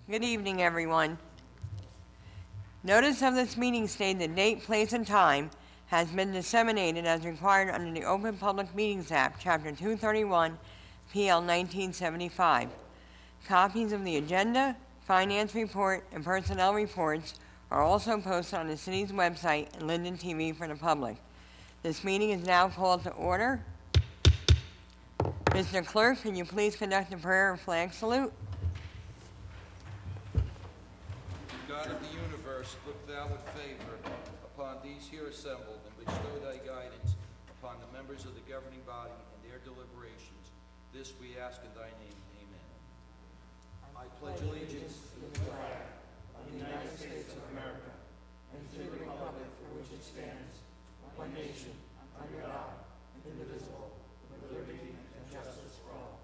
Good evening, everyone. Notice of this meeting stating the date, place, and time has been disseminated as required under the Open Public Meetings Act, Chapter 231, PL 1975. Copies of the agenda, finance report, and personnel reports are also posted on the city's website and Linden TV for the public. This meeting is now called to order. Mr. Clerk, can you please conduct a prayer and flag salute? God of the universe, look thou with favor upon these here assembled, and bestow thy guidance upon the members of the governing body and their deliberations. This we ask in thy name. Amen. I pledge allegiance to the flag of the United States of America and to the republic for which it stands, one nation, under God, indivisible, with liberty and justice for all.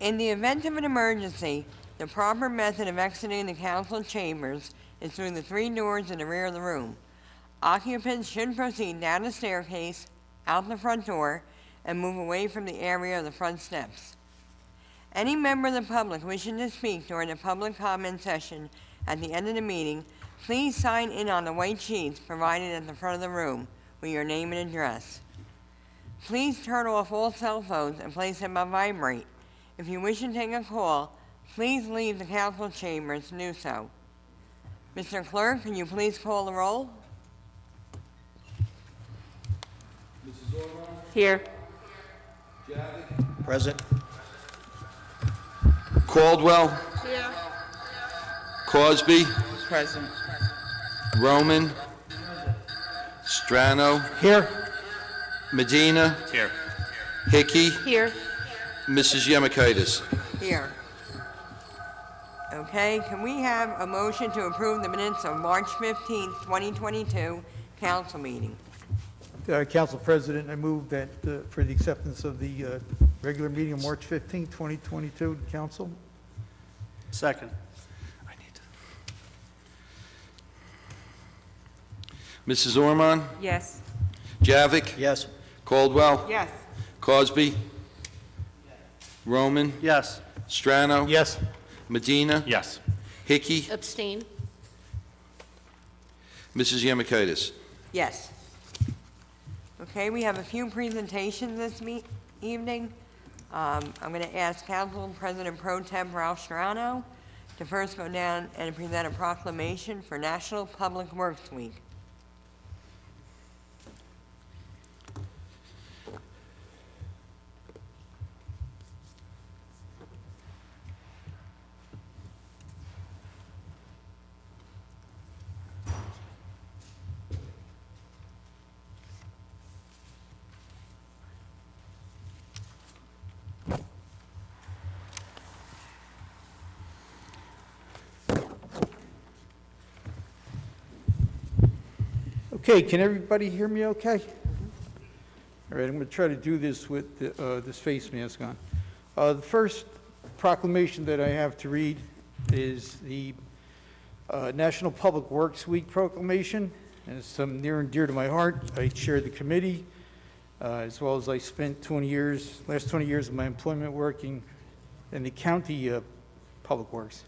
In the event of an emergency, the proper method of exiting the council chambers is through the 3 doors in the rear of the room. Occupants should proceed down the staircase, out the front door, and move away from the area of the front steps. Any member of the public wishing to speak during the public comment session at the end of the meeting, please sign in on the white sheets provided at the front of the room with your name and address. Please turn off all cell phones and place them on vibrate. If you wish to take a call, please leave the council chambers to do so. Mr. Clerk, can you please call the roll? Mrs. Orman? Here. Javitt? Present. Caldwell? Here. Cosby? Present. Roman? Strano? Here. Medina? Here. Hickey? Here. Mrs. Yemakaitis? Here. Okay, can we have a motion to approve the minutes of March 15th, 2022 council meeting? Council President, I move that for the acceptance of the regular meeting of March 15, 2022, the council. Second. Mrs. Orman? Yes. Javik? Yes. Caldwell? Yes. Cosby? Roman? Yes. Strano? Yes. Medina? Yes. Hickey? Abstain. Mrs. Yemakaitis? Yes. Okay, we have a few presentations this evening. I'm going to ask Council President Pro Tem Ralph Strano to first go down and present a proclamation for National Public Works Week. Okay, can everybody hear me okay? All right, I'm going to try to do this with this face mask on. The first proclamation that I have to read is the National Public Works Week proclamation. And it's something near and dear to my heart. I chaired the committee, as well as I spent last 20 years of my employment working in the county public works.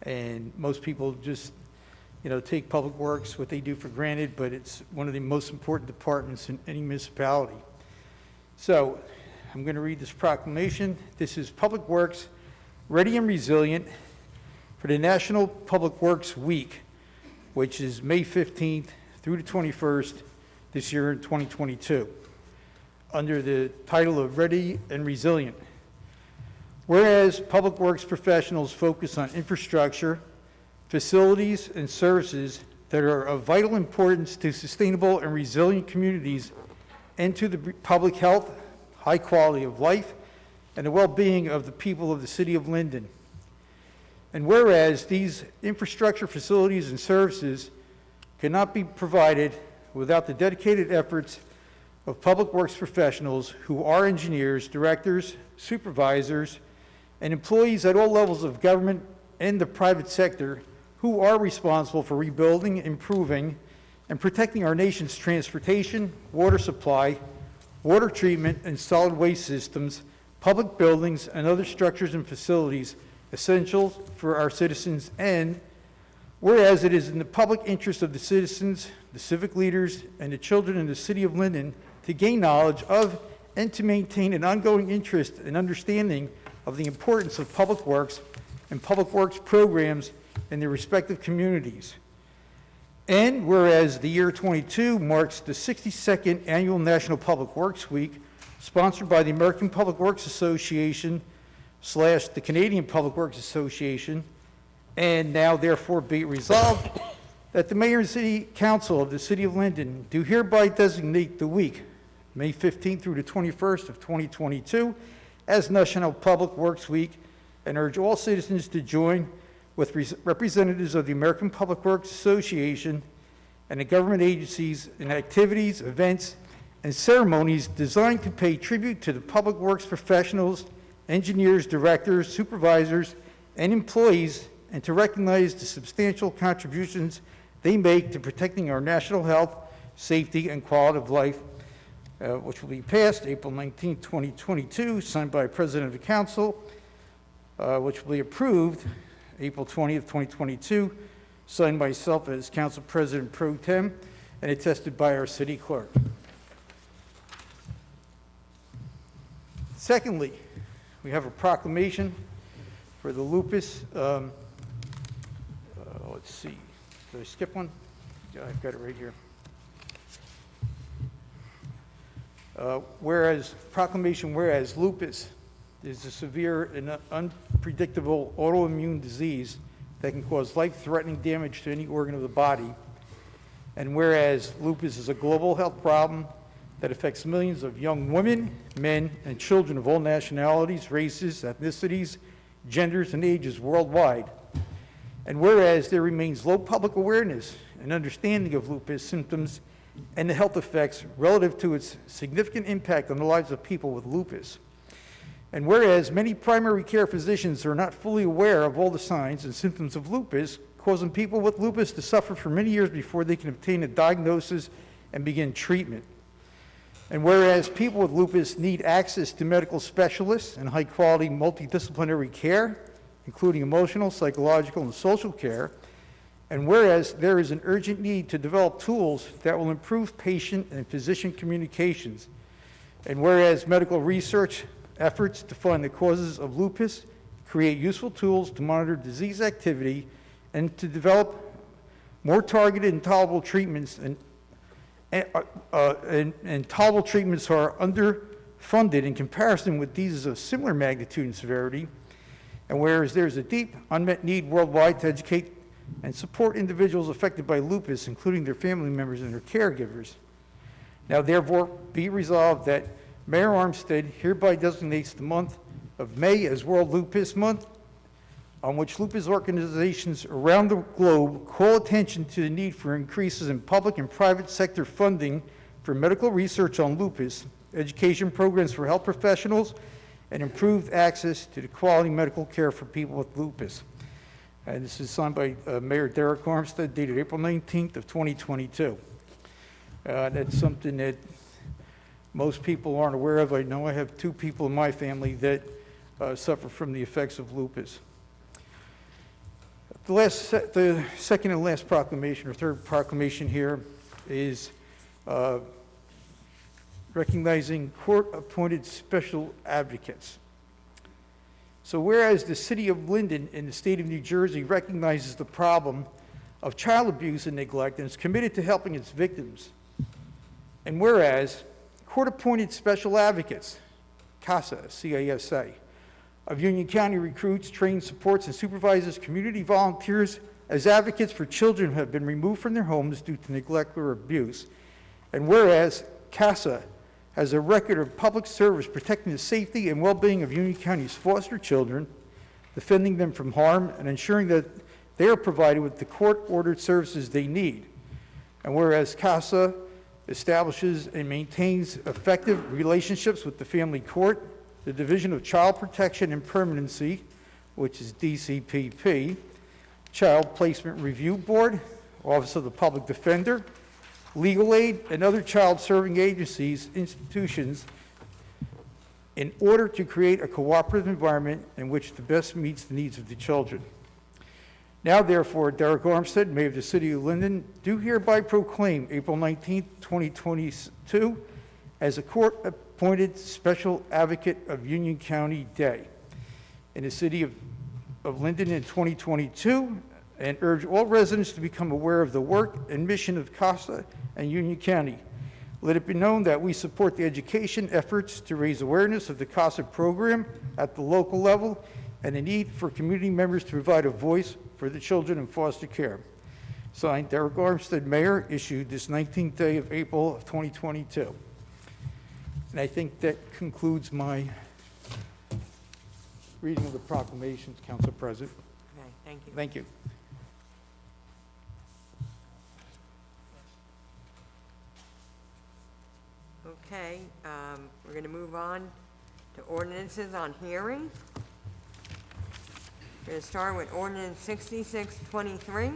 And most people just take public works, what they do, for granted, but it's one of the most important departments in any municipality. So I'm going to read this proclamation. This is Public Works Ready and Resilient for the National Public Works Week, which is May 15th through the 21st this year in 2022, under the title of Ready and Resilient. Whereas public works professionals focus on infrastructure, facilities, and services that are of vital importance to sustainable and resilient communities and to the public health, high quality of life, and the well-being of the people of the city of Linden. And whereas these infrastructure, facilities, and services cannot be provided without the dedicated efforts of public works professionals who are engineers, directors, supervisors, and employees at all levels of government and the private sector who are responsible for rebuilding, improving, and protecting our nation's transportation, water supply, water treatment and solid waste systems, public buildings, and other structures and facilities essential for our citizens, and whereas it is in the public interest of the citizens, the civic leaders, and the children in the city of Linden to gain knowledge of and to maintain an ongoing interest and understanding of the importance of public works and public works programs in their respective communities. And whereas the year 22 marks the 62nd Annual National Public Works Week, sponsored by the American Public Works Association / the Canadian Public Works Association, and now therefore be it resolved that the Mayor and City Council of the City of Linden do hereby designate the week, May 15th through the 21st of 2022, as National Public Works Week, and urge all citizens to join with representatives of the American Public Works Association and the government agencies in activities, events, and ceremonies designed to pay tribute to the public works professionals, engineers, directors, supervisors, and employees, and to recognize the substantial contributions they make to protecting our national health, safety, and quality of life, which will be passed April 19, 2022, signed by President of the Council, which will be approved April 20th, 2022, signed by myself as Council President Pro Tem, and attested by our City Clerk. Secondly, we have a proclamation for the Lupus. Let's see, did I skip one? Yeah, I've got it right here. Whereas lupus is a severe and unpredictable autoimmune disease that can cause life-threatening damage to any organ of the body. And whereas lupus is a global health problem that affects millions of young women, men, and children of all nationalities, races, ethnicities, genders, and ages worldwide. And whereas there remains low public awareness and understanding of lupus symptoms and the health effects relative to its significant impact on the lives of people with lupus. And whereas many primary care physicians are not fully aware of all the signs and symptoms of lupus, causing people with lupus to suffer for many years before they can obtain a diagnosis and begin treatment. And whereas people with lupus need access to medical specialists and high-quality multidisciplinary care, including emotional, psychological, and social care, and whereas there is an urgent need to develop tools that will improve patient and physician communications, and whereas medical research efforts to find the causes of lupus, create useful tools to monitor disease activity, and to develop more targeted and tolerable treatments, and tolerable treatments are underfunded in comparison with diseases of similar magnitude and severity, and whereas there is a deep unmet need worldwide to educate and support individuals affected by lupus, including their family members and their caregivers. Now therefore be resolved that Mayor Armstead hereby designates the month of May as World Lupus Month, on which lupus organizations around the globe call attention to the need for increases in public and private sector funding for medical research on lupus, education programs for health professionals, and improved access to the quality medical care for people with lupus. And this is signed by Mayor Derek Armstead, dated April 19th of 2022. That's something that most people aren't aware of. I know I have 2 people in my family that suffer from the effects of lupus. The second and last proclamation, or third proclamation here, is recognizing court-appointed special advocates. So whereas the city of Linden in the state of New Jersey recognizes the problem of child abuse and neglect and is committed to helping its victims, and whereas court-appointed special advocates, CASA, C-A-S-A, of Union County recruits, trains, supports, and supervises community volunteers as advocates for children who have been removed from their homes due to neglect or abuse, and whereas CASA has a record of public service protecting the safety and well-being of Union County's foster children, defending them from harm, and ensuring that they are provided with the court-ordered services they need. And whereas CASA establishes and maintains effective relationships with the family court, the Division of Child Protection and Permanency, which is DCPP, Child Placement Review Board, Office of the Public Defender, legal aid, and other child-serving agencies, institutions, in order to create a cooperative environment in which the best meets the needs of the children. Now, therefore, Derek Armstead, Mayor of the City of Linden, do hereby proclaim April 19, 2022 as a court-appointed Special Advocate of Union County Day in the City of Linden in 2022, and urge all residents to become aware of the work and mission of CASA and Union County. Let it be known that we support the education efforts to raise awareness of the CASA program at the local level and the need for community members to provide a voice for the children in foster care. Signed, Derek Armstead, Mayor, issued this 19th day of April of 2022. And I think that concludes my reading of the proclamations, Council President. Okay, thank you. Thank you. Okay, we're going to move on to ordinances on hearing. We're going to start with ordinance 6623.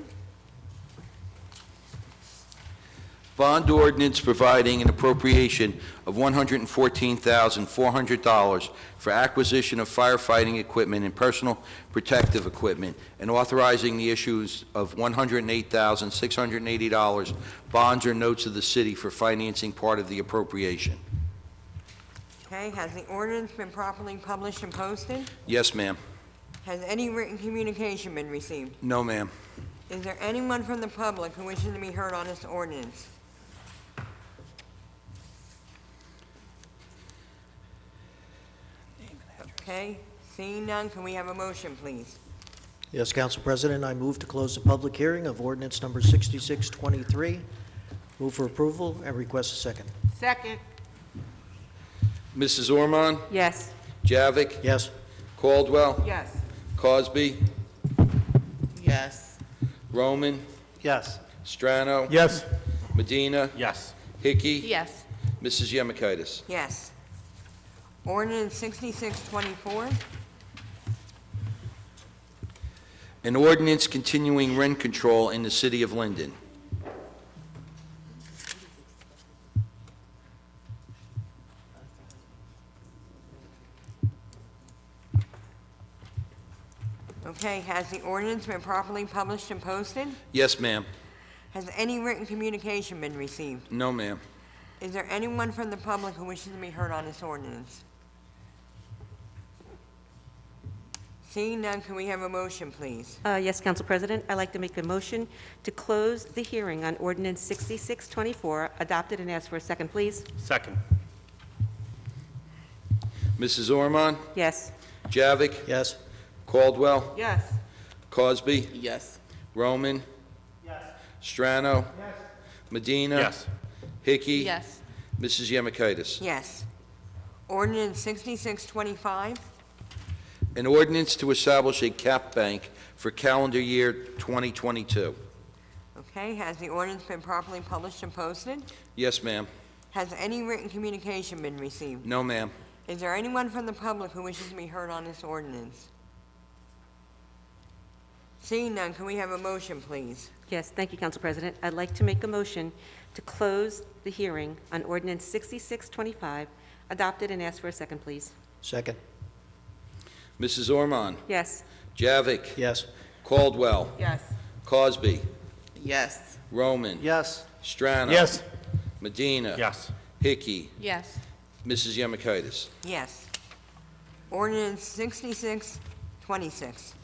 Bond ordinance providing an appropriation of $114,400 for acquisition of firefighting equipment and personal protective equipment, and authorizing the issues of $108,680 bonds or notes of the city for financing part of the appropriation. Okay, has the ordinance been properly published and posted? Yes, ma'am. Has any written communication been received? No, ma'am. Is there anyone from the public who wishes to be heard on this ordinance? Okay, seeing none, can we have a motion, please? Yes, Council President, I move to close the public hearing of ordinance number 6623. Move for approval and request a second. Second. Mrs. Ormond? Yes. Javik? Yes. Caldwell? Yes. Cosby? Yes. Roman? Yes. Strano? Yes. Medina? Yes. Hickey? Yes. Mrs. Yemakaitis? Yes. Ordinance 6624. An ordinance continuing rent control in the city of Linden. Okay, has the ordinance been properly published and posted? Yes, ma'am. Has any written communication been received? No, ma'am. Is there anyone from the public who wishes to be heard on this ordinance? Seeing none, can we have a motion, please? Yes, Council President, I'd like to make a motion to close the hearing on ordinance 6624, adopted, and ask for a second, please. Second. Mrs. Ormond? Yes. Javik? Yes. Caldwell? Yes. Cosby? Yes. Roman? Yes. Strano? Yes. Medina? Yes. Hickey? Yes. Mrs. Yemakaitis? Yes. Ordinance 6625. An ordinance to establish a cap bank for calendar year 2022. Okay, has the ordinance been properly published and posted? Yes, ma'am. Has any written communication been received? No, ma'am. Is there anyone from the public who wishes to be heard on this ordinance? Seeing none, can we have a motion, please? Yes, thank you, Council President. I'd like to make a motion to close the hearing on ordinance 6625, adopted, and ask for a second, please. Second. Mrs. Ormond? Yes. Javik? Yes. Caldwell? Yes. Cosby? Yes. Roman? Yes. Strano? Yes. Medina? Yes. Hickey? Yes. Mrs. Yemakaitis? Yes. Ordinance 6626.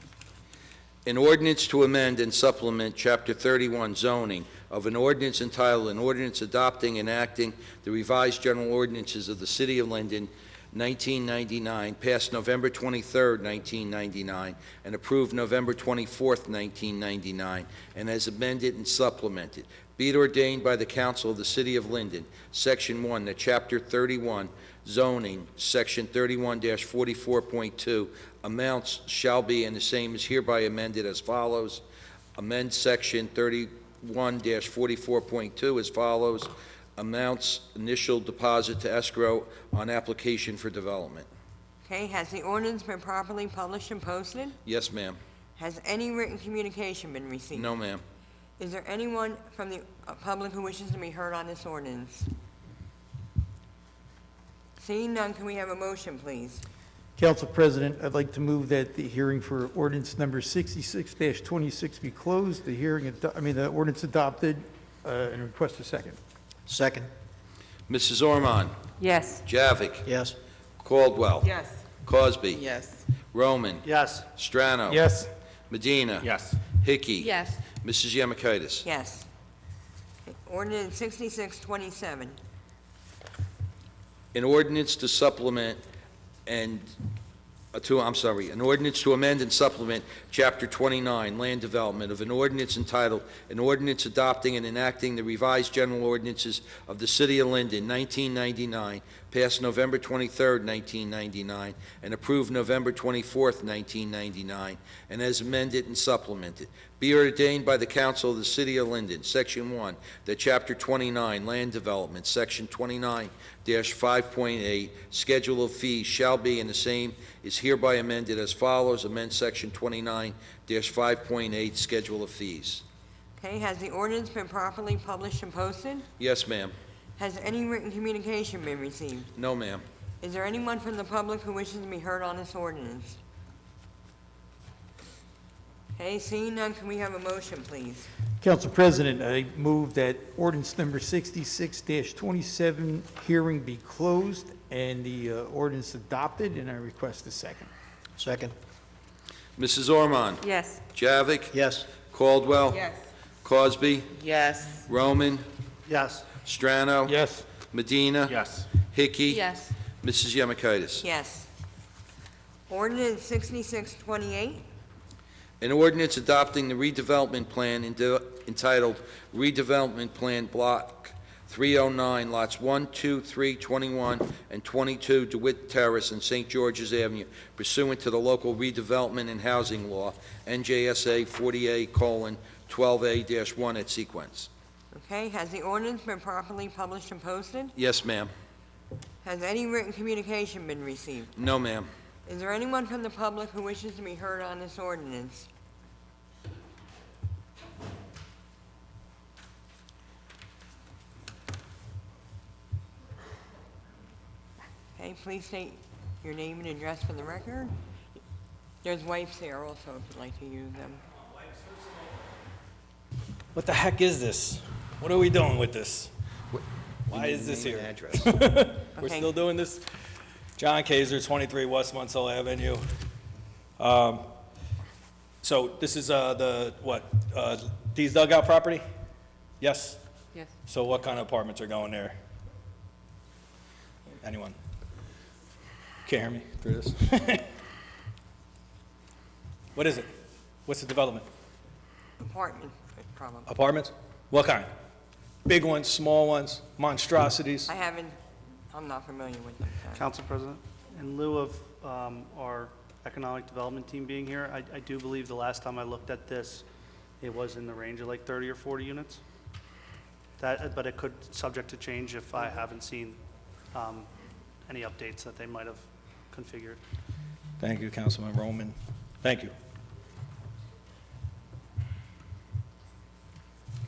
An ordinance to amend and supplement Chapter 31 zoning of an ordinance entitled, an ordinance adopting and acting the revised general ordinances of the City of Linden, 1999, passed November 23rd, 1999, and approved November 24th, 1999, and as amended and supplemented. Be it ordained by the Council of the City of Linden, Section 1, that Chapter 31 zoning, Section 31-44.2, amounts shall be, and the same is hereby amended as follows. Amend Section 31-44.2 as follows. Amounts initial deposit to escrow on application for development. Okay, has the ordinance been properly published and posted? Yes, ma'am. Has any written communication been received? No, ma'am. Is there anyone from the public who wishes to be heard on this ordinance? Seeing none, can we have a motion, please? Council President, I'd like to move that the hearing for ordinance number 66-26 be closed, the ordinance adopted, and request a second. Second. Mrs. Ormond? Yes. Javik? Yes. Caldwell? Yes. Cosby? Yes. Roman? Yes. Strano? Yes. Medina? Yes. Hickey? Yes. Mrs. Yemakaitis? Yes. Ordinance 6627. An ordinance to supplement and, an ordinance to amend and supplement Chapter 29, Land Development, of an ordinance entitled, "An Ordinance Adopting and Enacting the Revised General Ordinances of the City of Linden, 1999, passed November 23, 1999, and approved November 24, 1999, and as amended and supplemented. Be ordained by the Council of the City of Linden, Section 1, that Chapter 29, Land Development, Section 29-5.8, Schedule of Fees shall be, and the same is hereby amended as follows. Amend Section 29-5.8, Schedule of Fees. Okay, has the ordinance been properly published and posted? Yes, ma'am. Has any written communication been received? No, ma'am. Is there anyone from the public who wishes to be heard on this ordinance? Okay, seeing none, can we have a motion, please? Council President, I move that ordinance number 66-27 hearing be closed and the ordinance adopted, and I request a second. Second. Mrs. Ormond? Yes. Javik? Yes. Caldwell? Yes. Cosby? Yes. Roman? Yes. Strano? Yes. Medina? Yes. Hickey? Yes. Mrs. Yemakaitis? Yes. Ordinance 6628. An ordinance adopting the redevelopment plan entitled Redevelopment Plan Block 309, lots 1, 2, 3, 21, and 22, DeWitt Terrace and St. George's Avenue, pursuant to the local redevelopment and housing law, NJSA 48:12A-1 at sequence. Okay, has the ordinance been properly published and posted? Yes, ma'am. Has any written communication been received? No, ma'am. Is there anyone from the public who wishes to be heard on this ordinance? Okay, please state your name and address for the record. There's wipes there also if you'd like to use them. What the heck is this? What are we doing with this? Why is this here? We're Okay. still doing this? John Kaiser, 23 West Montzel Avenue. So this is Dee's dugout property? Yes? Yes. So what kind of apartments are going there? Anyone? Can't hear me through this? What is it? What's the development? Apartment, probably. Apartments? What kind? Big ones, small ones, monstrosities? I'm not familiar with them. so. Council President, in lieu of our economic development team being here, I do believe the last time I looked at this, it was in the range of like 30 or 40 units. But it could, subject to change if I haven't seen any updates that they might have configured. Thank you, Councilman Roman. Thank you.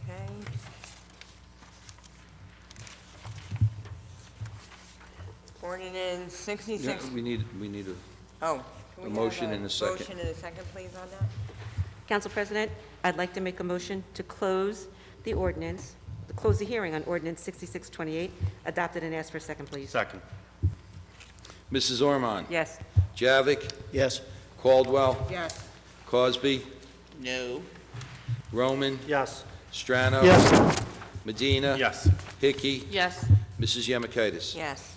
Okay. Ordinance 66, We need oh. can a we motion have and a second. Motion and a second, please, on that? Council President, I'd like to make a motion to close the ordinance, to close the hearing on ordinance 6628, adopted, and ask for a second, please. Second. Mrs. Ormond? Yes. Javik? Yes. Caldwell? Yes. Cosby? No. Roman? Yes. Strano? Yes. Medina? Yes. Hickey? Yes. Mrs. Yemakaitis? Yes.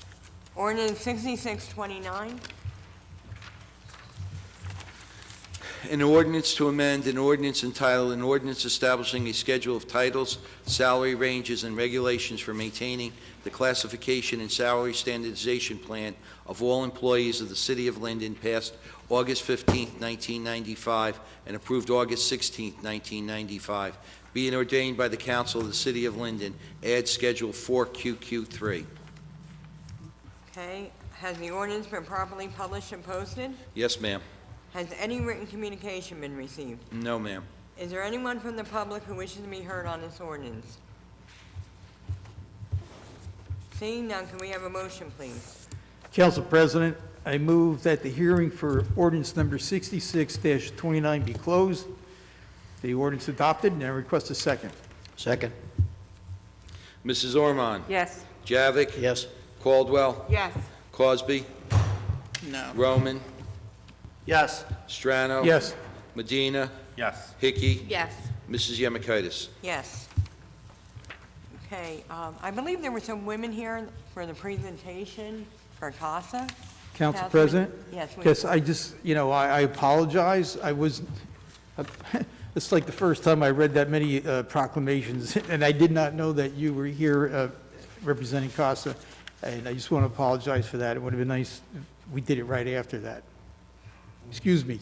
Ordinance 6629. An ordinance to amend an ordinance entitled, "An Ordinance Establishing a Schedule of Titles, Salary Ranges, and Regulations for Maintaining the Classification and Salary Standardization Plan of All Employees of the City of Linden," passed August 15, 1995, and approved August 16, 1995. Being ordained by the Council of the City of Linden, add Schedule 4QQ3. Okay, has the ordinance been properly published and posted? Yes, ma'am. Has any written communication been received? No, ma'am. Is there anyone from the public who wishes to be heard on this ordinance? Seeing none, can we have a motion, please? Council President, I move that the hearing for ordinance number 66-29 be closed, the ordinance adopted, and I request a second. Second. Mrs. Ormond? Yes. Javik? Yes. Caldwell? Yes. Cosby? No. Roman? Yes. Strano? Yes. Medina? Yes. Hickey? Yes. Mrs. Yemakaitis? Yes. Okay, I believe there were some women here for the presentation for CASA. Council Councilman- President? Yes, we- Yes, I just, I apologize. It's like the first time I read that many proclamations, and I did not know that you were here representing CASA, and I just want to apologize for that. It would have been nice if we did it right after that. Excuse me.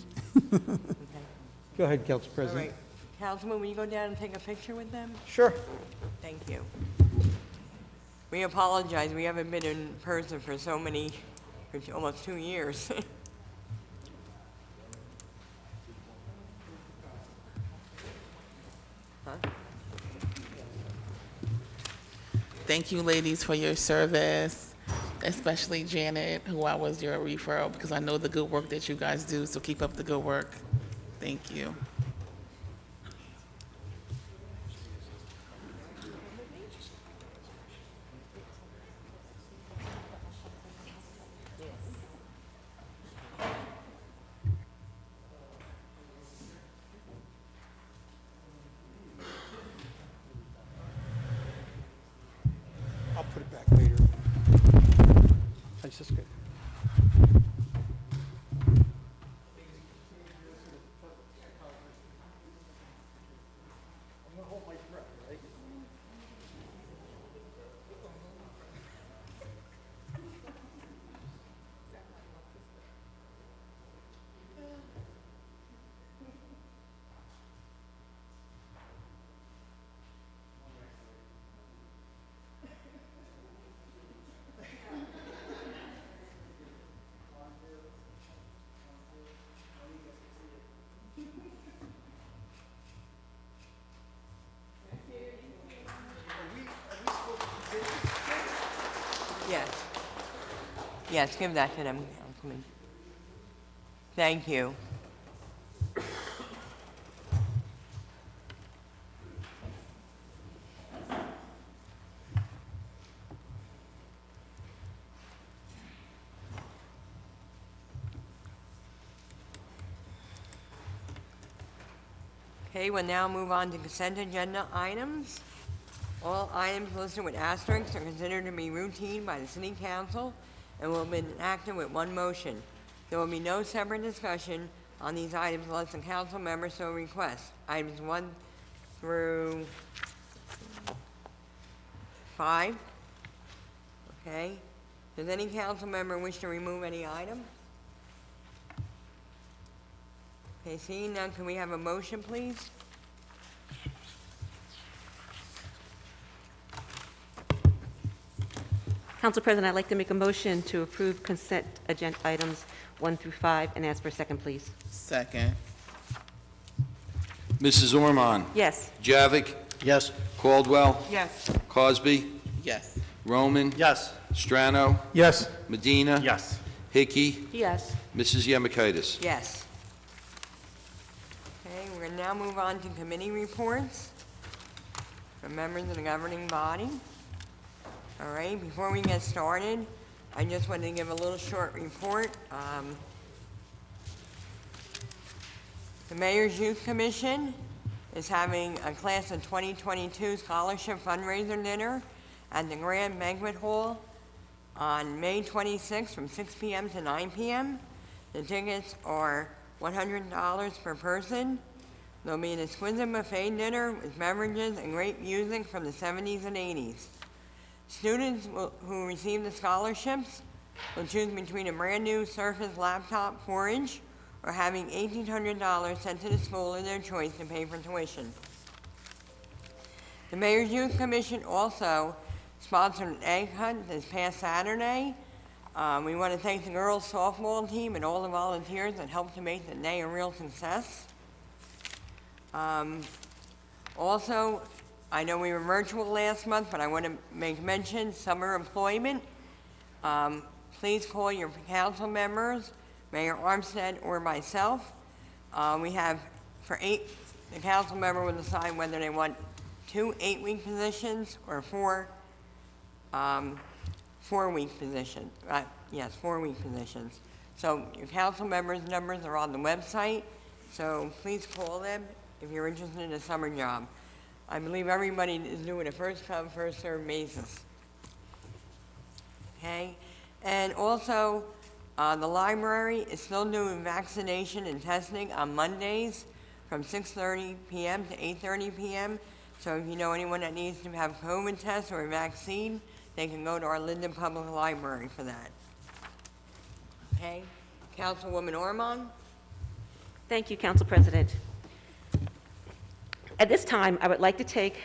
Go ahead, Council All President. right. Councilman, will you go down and take a picture with them? Sure. Thank you. We apologize, we haven't been in person for almost 2 years. Thank you, ladies, for your service, especially Janet, who I was your referral, because I know the good work that you guys do, so keep up the good work. Thank you. I'll put it back later. That's just good. Yes. Yes, give that to them, Councilman. Thank you. Okay, we'll now move on to consent agenda items. All items listed with asterisks are considered to be routine by the city council and will be enacted with one motion. There will be no separate discussion on these items unless the council member so requests. Items 1 through 5. Okay. Does any council member wish to remove any item? Okay, seeing none, can we have a motion, please? Council President, I'd like to make a motion to approve consent agenda items 1 through 5 and ask for a second, please. Second. Mrs. Ormond? Yes. Javik? Yes. Caldwell? Yes. Cosby? Yes. Roman? Yes. Strano? Yes. Medina? Yes. Hickey? Yes. Mrs. Yemakaitis? Yes. Okay, we're gonna now move on to committee reports from members of the governing body. All right, before we get started, I just wanted to give a little short report. The Mayor's Youth Commission is having a class of 2022 scholarship fundraiser dinner at the Grand Banquet Hall on May 26th from 6 p.m. to 9 p.m. The tickets are $100 per person. There'll be an exquisite buffet dinner with beverages and great music from the 70s and 80s. Students who receive the scholarships will choose between a brand-new Surface laptop 4-inch or having $1,800 sent to the school of their choice to pay for tuition. The Mayor's Youth Commission also sponsored an egg hunt this past Saturday. We want to thank the girls softball team and all the volunteers that helped to make the day a real success. Also, I know we were virtual last month, but I want to make mention, summer employment. Please call your council members, Mayor Armstead or myself. We have, the council member will decide whether they want 2 8-week positions or 4 4-week positions. Yes, 4-week positions. So your council members' numbers are on the website, so please call them if you're interested in a summer job. I believe everybody is doing a first come, first served basis. Okay? And also, the library is still doing vaccination and testing on Mondays from 6:30 p.m. to 8:30 p.m. So if you know anyone that needs to have COVID test or a vaccine, they can go to our Linden Public Library for that. Okay? Councilwoman Ormond? Thank you, Council President. At this time, I would like to take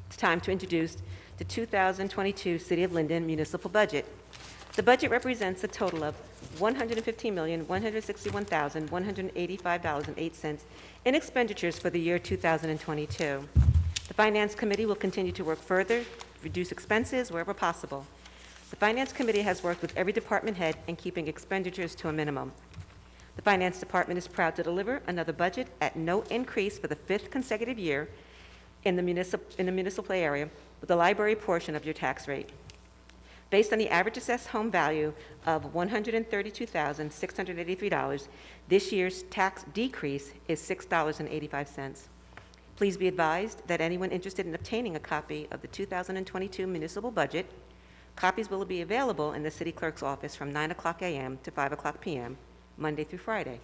the time to introduce the 2022 City of Linden Municipal Budget. The budget represents a total of $115,161,185.08 in expenditures for the year 2022. The Finance Committee will continue to work further, reduce expenses wherever possible. The Finance Committee has worked with every department head in keeping expenditures to a minimum. The Finance Department is proud to deliver another budget at no increase for the 5th consecutive year in the municipal area with the library portion of your tax rate. Based on the average assessed home value of $132,683, this year's tax decrease is $6.85. Please be advised that anyone interested in obtaining a copy of the 2022 municipal budget, copies will be available in the city clerk's office from 9 o'clock a.m. to 5 o'clock p.m., Monday through Friday.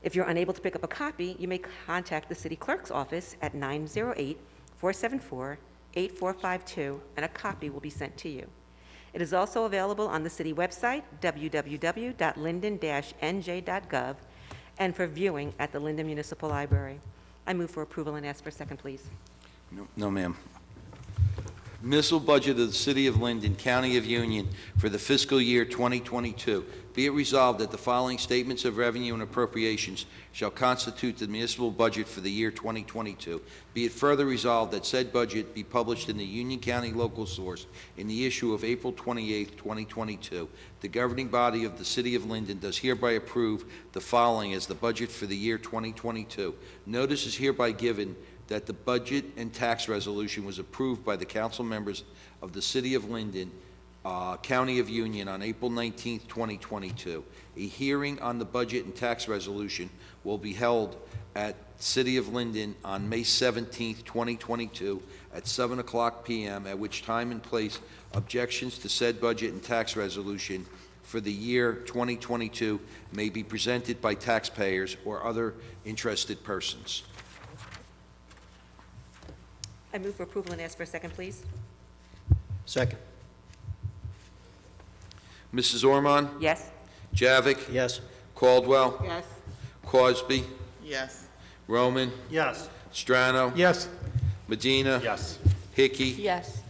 If you're unable to pick up a copy, you may contact the city clerk's office at 908-474-8452, and a copy will be sent to you. It is also available on the city website, www.linden-nj.gov, and for viewing at the Linden Municipal Library. I move for approval and ask for a second, please. No, ma'am. Municipal budget of the City of Linden, County of Union for the fiscal year 2022. Be it resolved that the following statements of revenue and appropriations shall constitute the municipal budget for the year 2022. Be it further resolved that said budget be published in the Union County Local Source in the issue of April 28, 2022. The governing body of the City of Linden does hereby approve the following as the budget for the year 2022. Notice is hereby given that the budget and tax resolution was approved by the council members of the City of Linden, County of Union on April 19, 2022. A hearing on the budget and tax resolution will be held at City of Linden on May 17, 2022 at 7 o'clock p.m., at which time and place objections to said budget and tax resolution for the year 2022 may be presented by taxpayers or other interested persons. I move for approval and ask for a second, please. Second. Mrs. Ormond? Yes. Javik? Yes. Caldwell? Yes. Crosby? Yes. Roman? Yes. Strano? Yes. Medina? Yes. Hickey? Yes.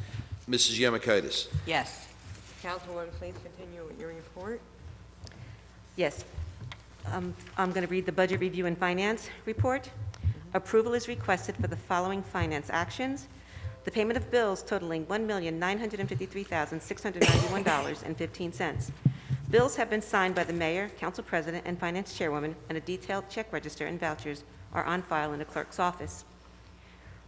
Mrs. Yemakaitis? Yes. Councilwoman, please continue with your report. Yes. I'm going to read the Budget Review and Finance Report. Approval is requested for the following finance actions. The payment of bills totaling $1,953,691.15. Bills have been signed by the Mayor, Council President, and Finance Chairwoman, and a detailed check register and vouchers are on file in the Clerk's office.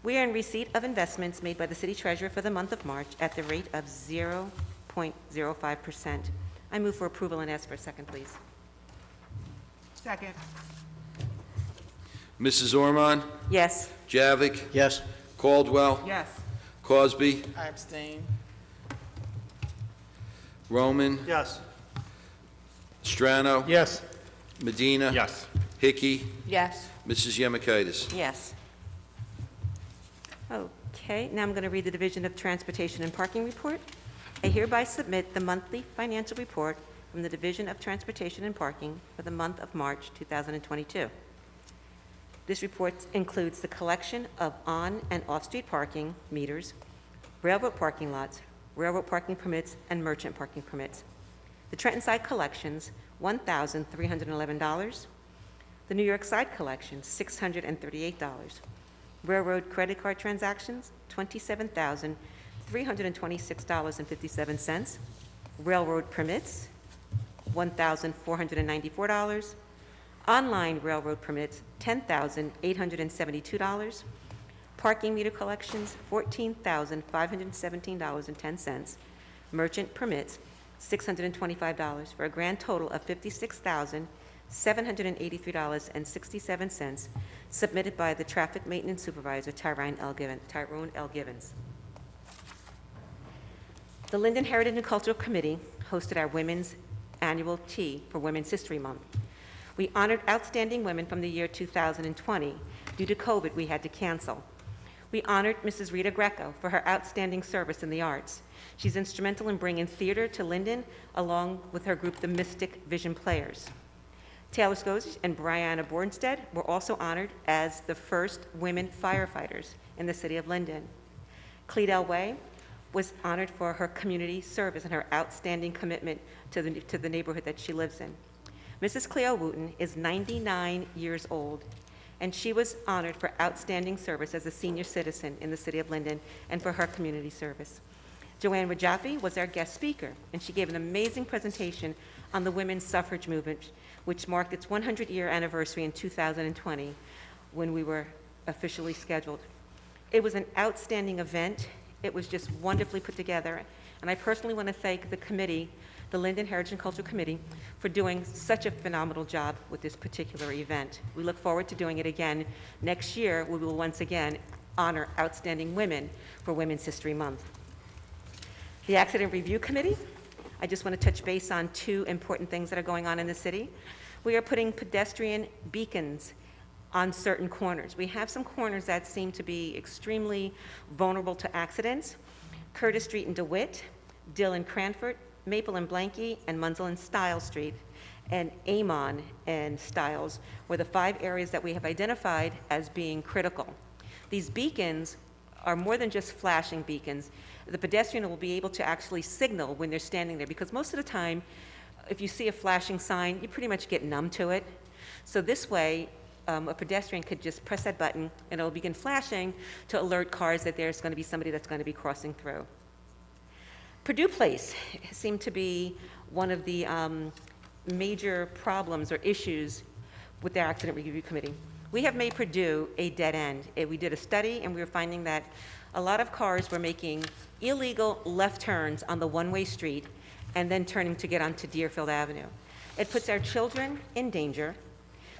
We are in receipt of investments made by the City Treasurer for the month of March at the rate of 0.05%. I move for approval and ask for a second, please. Second. Mrs. Ormond? Yes. Javik? Yes. Caldwell? Yes. Crosby? I abstain. Roman? Yes. Strano? Yes. Medina? Yes. Hickey? Yes. Mrs. Yemakaitis? Yes. Okay, now I'm going to read the Division of Transportation and Parking Report. I hereby submit the monthly financial report from the Division of Transportation and Parking for the month of March 2022. This report includes the collection of on- and off-street parking meters, railroad parking lots, railroad parking permits, and merchant parking permits. The Trenton side collections, $1,311. The New York Side Collection, $638. Railroad credit card transactions, $27,326.57. Railroad permits, $1,494. Online railroad permits, $10,872. Parking meter collections, $14,517.10. Merchant permits, $625, for a grand total of $56,783.67, submitted by the Traffic Maintenance Supervisor, Tyrone L. Givens. The Linden Heritage and Cultural Committee hosted our Women's Annual Tea for Women's History Month. We honored outstanding women from the year 2020. Due to COVID, we had to cancel. We honored Mrs. Rita Greco for her outstanding service in the arts. She's instrumental in bringing theater to Linden, along with her group, the Mystic Vision Players. Taylor Scosich and Brianna Bornstead were also honored as the first women firefighters in the city of Linden. Clete Elway was honored for her community service and her outstanding commitment to the neighborhood that she lives in. Mrs. Cleo Wooten is 99 years old, and she was honored for outstanding service as a senior citizen in the city of Linden and for her community service. Joanne Rajafi was our guest speaker, and she gave an amazing presentation on the women's suffrage movement, which marked its 100-year anniversary in 2020 when we were officially scheduled. It was an outstanding event. It was just wonderfully put together, and I personally want to thank the committee, the Linden Heritage and Cultural Committee, for doing such a phenomenal job with this particular event. We look forward to doing it again next year. We will once again honor outstanding women for Women's History Month. The Accident Review Committee, I just want to touch base on two important things that are going on in the city. We are putting pedestrian beacons on certain corners. We have some corners that seem to be extremely vulnerable to accidents. Curtis Street and DeWitt, Dill and Cranford, Maple and Blanky, and Muntzel and Stiles Street, and Amon and Stiles were the 5 areas that we have identified as being critical. These beacons are more than just flashing beacons. The pedestrian will be able to actually signal when they're standing there, because most of the time, if you see a flashing sign, you pretty much get numb to it. So this way, a pedestrian could just press that button and it'll begin flashing to alert cars that there's going to be somebody that's going to be crossing through. Purdue Place seemed to be one of the major problems or issues with the Accident Review Committee. We have made Purdue a dead end. We did a study and we were finding that a lot of cars were making illegal left turns on the one-way street and then turning to get onto Deerfield Avenue. It puts our children in danger,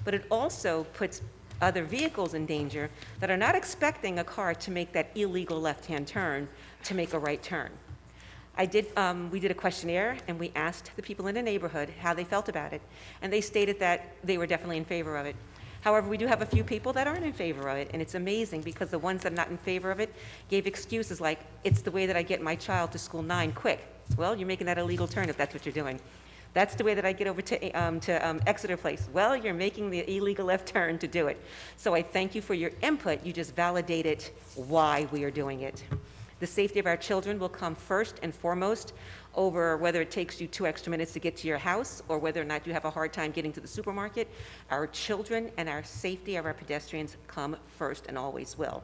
but it also puts other vehicles in danger that are not expecting a car to make that illegal left-hand turn to make a right turn. We did a questionnaire, and we asked the people in the neighborhood how they felt about it, and they stated that they were definitely in favor of it. However, we do have a few people that aren't in favor of it, and it's amazing because the ones that are not in favor of it gave excuses like, it's the way that I get my child to school 9 quick. Well, you're making that a legal turn if that's what you're doing. That's the way that I get over to Exeter Place. Well, you're making the illegal left turn to do it. So I thank you for your input. You just validated why we are doing it. The safety of our children will come first and foremost over whether it takes you 2 extra minutes to get to your house or whether or not you have a hard time getting to the supermarket. Our children and our safety of our pedestrians come first and always will.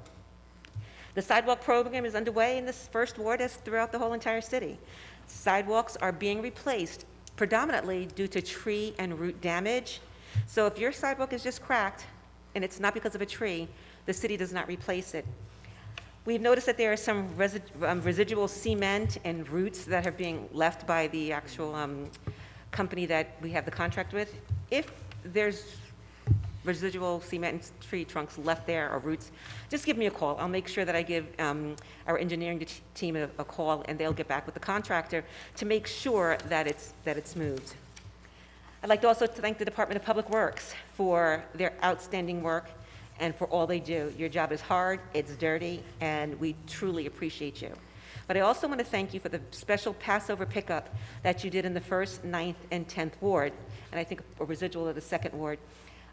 The Sidewalk Program is underway in this first ward as throughout the whole entire city. Sidewalks are being replaced predominantly due to tree and root damage. So if your sidewalk is just cracked and it's not because of a tree, the city does not replace it. We've noticed that there are some residual cement and roots that are being left by the actual company that we have the contract with. If there's residual cement and tree trunks left there or roots, just give me a call. I'll make sure that I give our engineering team a call, and they'll get back with the contractor to make sure that it's moved. I'd like to also thank the Department of Public Works for their outstanding work and for all they do. Your job is hard, it's dirty, and we truly appreciate you. But I also want to thank you for the special Passover pickup that you did in the 1st, 9th, and 10th Ward, and I think a residual of the 2nd Ward.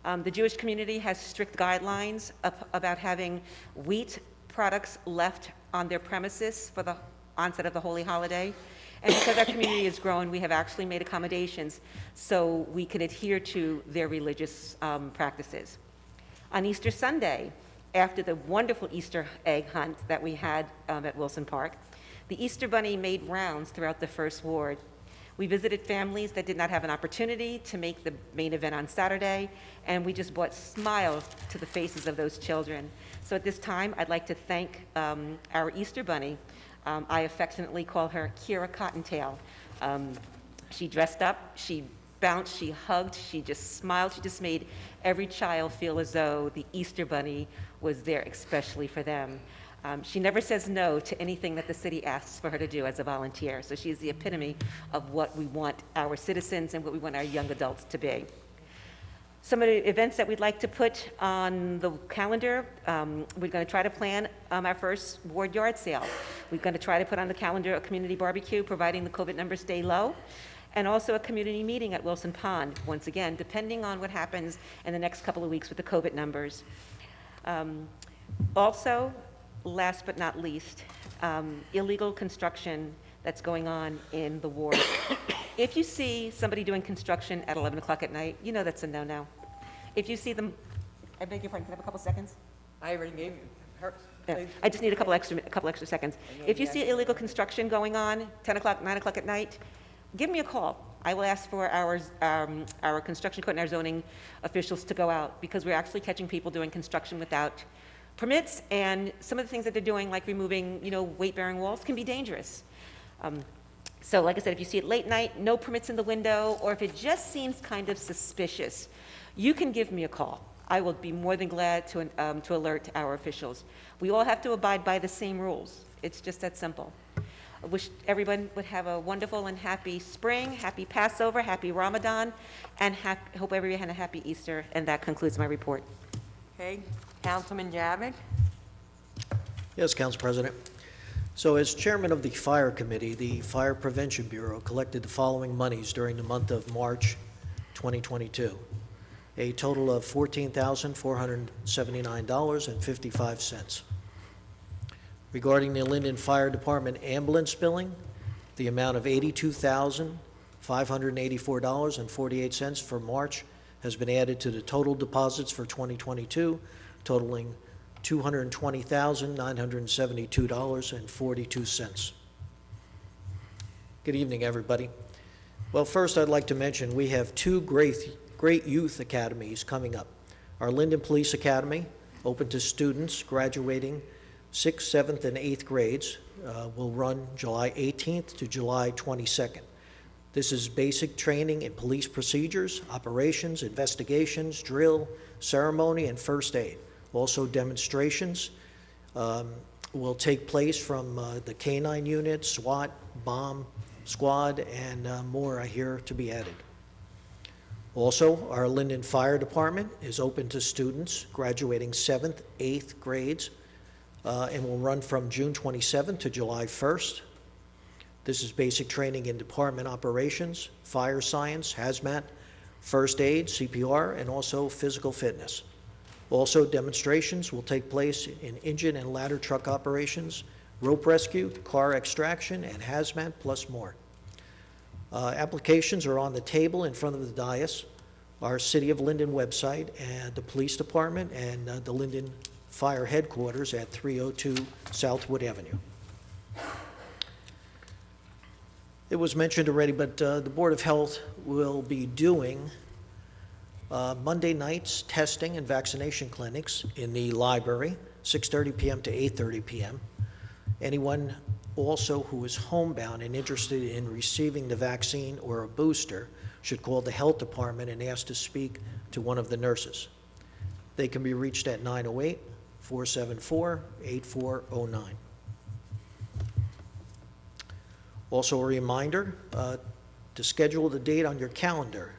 The Jewish community has strict guidelines about having wheat products left on their premises for the onset of the holy holiday. And because our community has grown, we have actually made accommodations so we can adhere to their religious practices. On Easter Sunday, after the wonderful Easter egg hunt that we had at Wilson Park, the Easter Bunny made rounds throughout the First Ward. We visited families that did not have an opportunity to make the main event on Saturday, and we just brought smiles to the faces of those children. So at this time, I'd like to thank our Easter Bunny. I affectionately call her Kira Cottontail. She dressed up, she bounced, she hugged, she just smiled. She just made every child feel as though the Easter Bunny was there especially for them. She never says no to anything that the city asks for her to do as a volunteer. So she's the epitome of what we want our citizens and what we want our young adults to be. Some of the events that we'd like to put on the calendar, we're going to try to plan our first ward yard sale. We're going to try to put on the calendar a community barbecue, providing the COVID numbers stay low, and also a community meeting at Wilson Pond, once again, depending on what happens in the next couple of weeks with the COVID numbers. Also, last but not least, illegal construction that's going on in the ward. If you see somebody doing construction at 11 o'clock at night, you know that's a no-no. If you see them, I beg your pardon, can I have a couple seconds? I already gave you her. Yeah, I just need a couple extra seconds. If you see illegal construction going on, 10 o'clock, 9 o'clock at night, give me a call. I will ask for our construction code and our zoning officials to go out, because we're actually catching people doing construction without permits, and some of the things that they're doing, like removing, weight-bearing walls, can be dangerous. So like I said, if you see it late night, no permits in the window, or if it just seems kind of suspicious, you can give me a call. I will be more than glad to alert our officials. We all have to abide by the same rules. It's just that simple. I wish everyone would have a wonderful and happy spring, happy Passover, happy Ramadan, and hope everyone had a happy Easter, and that concludes my report. Okay, Councilman Javik? Yes, Council President. So as chairman of the Fire Committee, the Fire Prevention Bureau collected the following monies during the month of March 2022. A total of $14,479.55. Regarding the Linden Fire Department ambulance billing, the amount of $82,584.48 for March has been added to the total deposits for 2022, totaling $220,972.42. Good evening, everybody. Well, first I'd like to mention we have two great youth academies coming up. Our Linden Police Academy, open to students graduating 6th, 7th, and 8th grades, will run July 18th to July 22nd. This is basic training in police procedures, operations, investigations, drill, ceremony, and first aid. Also, demonstrations will take place from the K-9 unit, SWAT, bomb squad, and more I hear to be added. Also, our Linden Fire Department is open to students graduating 7th, 8th grades and will run from June 27th to July 1st. This is basic training in department operations, fire science, hazmat, first aid, CPR, and also physical fitness. Also, demonstrations will take place in engine and ladder truck operations, rope rescue, car extraction, and hazmat, plus more. Applications are on the table in front of the dais, our City of Linden website, and the police department, and the Linden Fire Headquarters at 302 Southwood Avenue. It was mentioned already, but the Board of Health will be doing Monday nights testing and vaccination clinics in the library, 6:30 p.m. to 8:30 p.m. Anyone also who is homebound and interested in receiving the vaccine or a booster should call the health department and ask to speak to one of the nurses. They can be reached at 908-474-8409. Also a reminder to schedule the date on your calendar,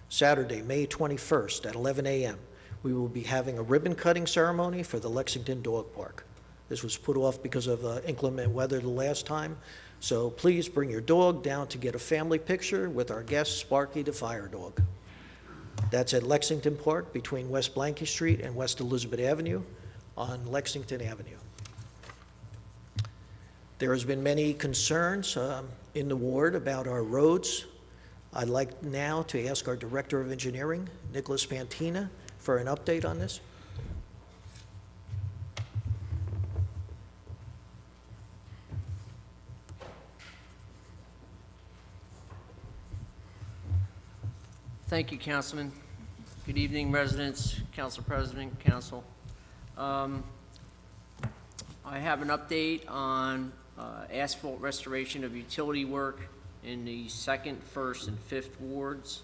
Saturday, May 21st at 11 a.m. We will be having a ribbon cutting ceremony for the Lexington Dog Park. This was put off because of inclement weather the last time, so please bring your dog down to get a family picture with our guest, Sparky the fire dog. That's at Lexington Park between West Blanky Street and West Elizabeth Avenue on Lexington Avenue. There has been many concerns in the ward about our roads. I'd like now to ask our Director of Engineering, Nicholas Pantina, for an update on this. Thank you, Councilman. Good evening, residents, Council President, Council. I have an update on asphalt restoration of utility work in the 2nd, 1st, and 5th wards.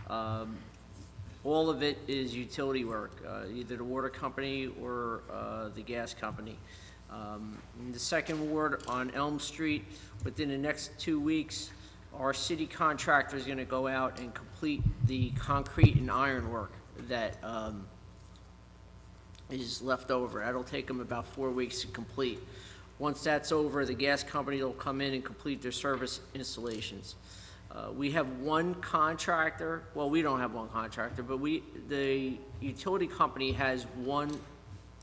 All of it is utility work, either the water company or the gas company. In the 2nd ward on Elm Street, within the next 2 weeks, our city contractor is going to go out and complete the concrete and iron work that is left over. That'll take them about 4 weeks to complete. Once that's over, the gas company will come in and complete their service installations. We have one contractor, well, we don't have one contractor, but the utility company has one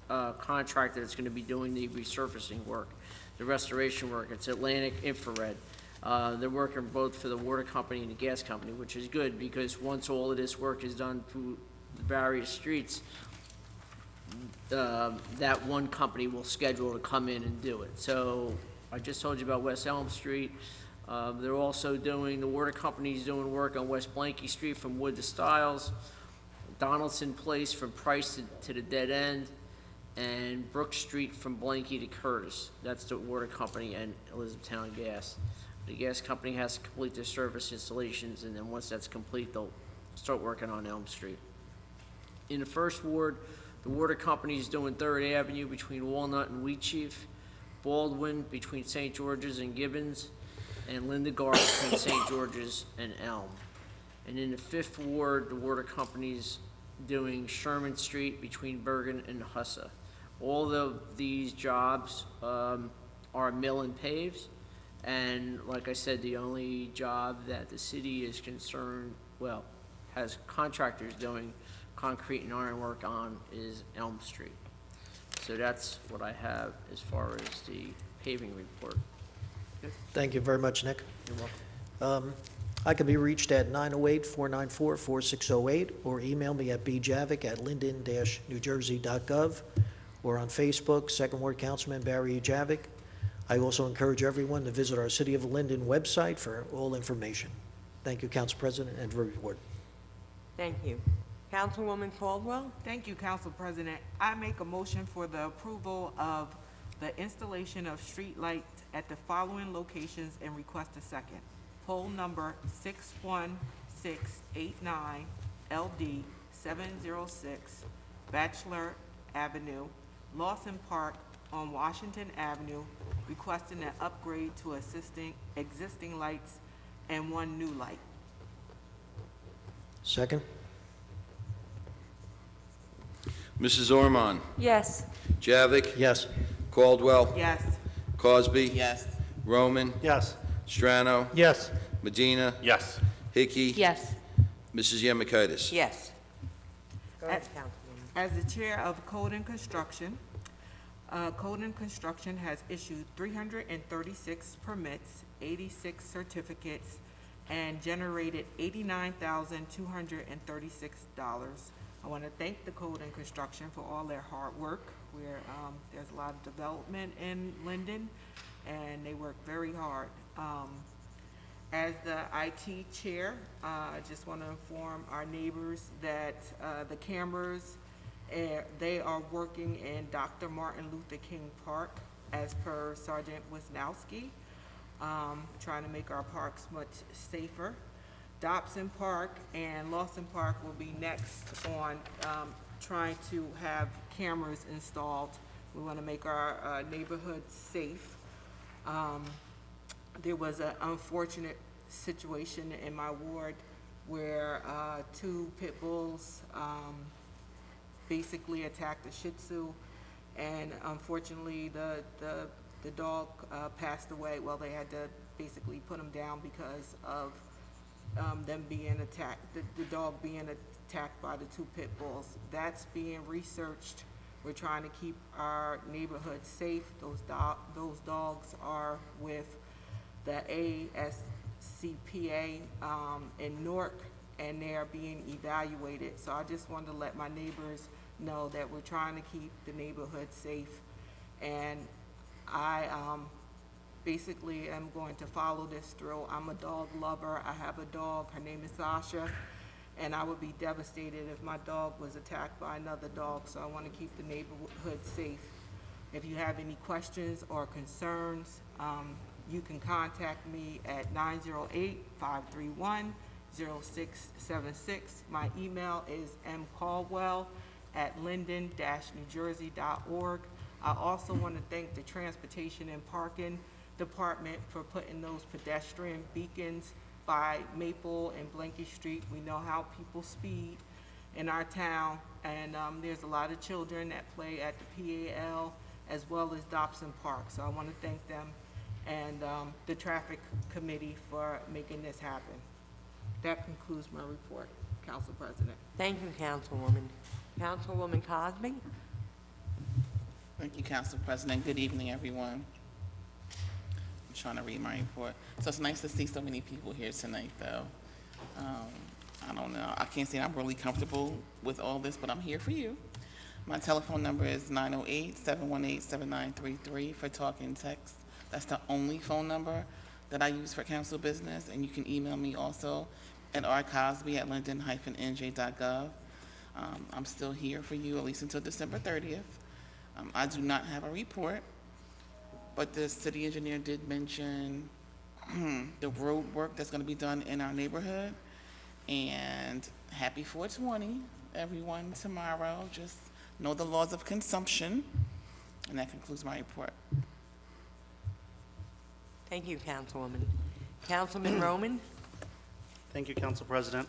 contractor that's going to be doing the resurfacing work, the restoration work. It's Atlantic Infrared. They're working both for the water company and the gas company, which is good because once all of this work is done through the various streets, that one company will schedule to come in and do it. So I just told you about West Elm Street. They're also doing, the water company's doing work on West Blanky Street from Wood to Stiles, Donaldson Place from Price to the dead end, and Brook Street from Blanky to Curtis. That's the water company and Elizabethtown Gas. The gas company has to complete their service installations, and then once that's complete, they'll start working on Elm Street. In the 1st ward, the water company is doing 3rd Avenue between Walnut and Wheatsheaf, Baldwin between St. George's and Gibbons, and Linden between St. George's and Elm. And in the 5th ward, the water company's doing Sherman Street between Bergen and Hussa. All of these jobs are mill and paves, and like I said, the only job that the city is concerned, well, has contractors doing concrete and iron work on is Elm Street. So that's what I have as far as the paving report. Thank you very much, Nick. You're welcome. I can be reached at 908-494-4608 or email me at bjavick@linden-newjersey.gov or on Facebook, 2nd Ward Councilman Barry E. Javick. I also encourage everyone to visit our City of Linden website for all information. Thank you, Council President and Board. Thank you. Councilwoman Caldwell? Thank you, Council President. I make a motion for the approval of the installation of street lights at the following locations and request a second. Pole number 61689 LD 706 Bachelor Avenue, Lawson Park on Washington Avenue, requesting an upgrade to existing lights and one new light. Second? Mrs. Ormond? Yes. Javick? Yes. Caldwell? Yes. Cosby? Yes. Roman? Yes. Strano? Yes. Medina? Yes. Hickey? Yes. Mrs. Yemekaitis? Yes. Go ahead, Councilwoman. As the Chair of Code and Construction, Code and Construction has issued 336 permits, 86 certificates, and generated $89,236. I want to thank the Code and Construction for all their hard work. There's a lot of development in Linden, and they work very hard. As the IT chair, I just want to inform our neighbors that the cameras, they are working in Dr. Martin Luther King Park as per Sergeant Wisnowski, trying to make our parks much safer. Dobson Park and Lawson Park will be next on trying to have cameras installed. We want to make our neighborhoods safe. There was an unfortunate situation in my ward where 2 pit bulls basically attacked a Shih Tzu, and unfortunately the dog passed away. Well, they had to basically put him down because of them being attacked, the dog being attacked by the 2 pit bulls. That's being researched We're trying to keep our neighborhood safe. Those dogs are with the ASCPA in Newark, and they are being evaluated. So I just wanted to let my neighbors know that we're trying to keep the neighborhood safe. And I basically am going to follow this through. I'm a dog lover. I have a dog. Her name is Sasha. And I would be devastated if my dog was attacked by another dog. So I want to keep the neighborhood safe. If you have any questions or concerns, you can contact me at 908-531-0676. My email is mcaldwell@linden-newjersey.org. I also want to thank the Transportation and Parking Department for putting those pedestrian beacons by Maple and Blanky Street. We know how people speed in our town, and there's a lot of children that play at the PAL as well as Dobson Park. So I want to thank them and the Traffic Committee for making this happen. That concludes my report, Council President. Thank you, Councilwoman. Councilwoman Cosby? Thank you, Council President. Good evening, everyone. I'm trying to read my report. So it's nice to see so many people here tonight, though. I don't know. I can't say I'm really comfortable with all this, but I'm here for you. My telephone number is 908-718-7933 for talk and text. That's the only phone number that I use for council business, and you can email me also at rcosby@linden-nj.gov. I'm still here for you at least until December 30th. I do not have a report, but the city engineer did mention the road work that's going to be done in our neighborhood. And happy 420, everyone, tomorrow. Just know the laws of consumption. And that concludes my report. Thank you, Councilwoman. Councilman Roman? Thank you, Council President.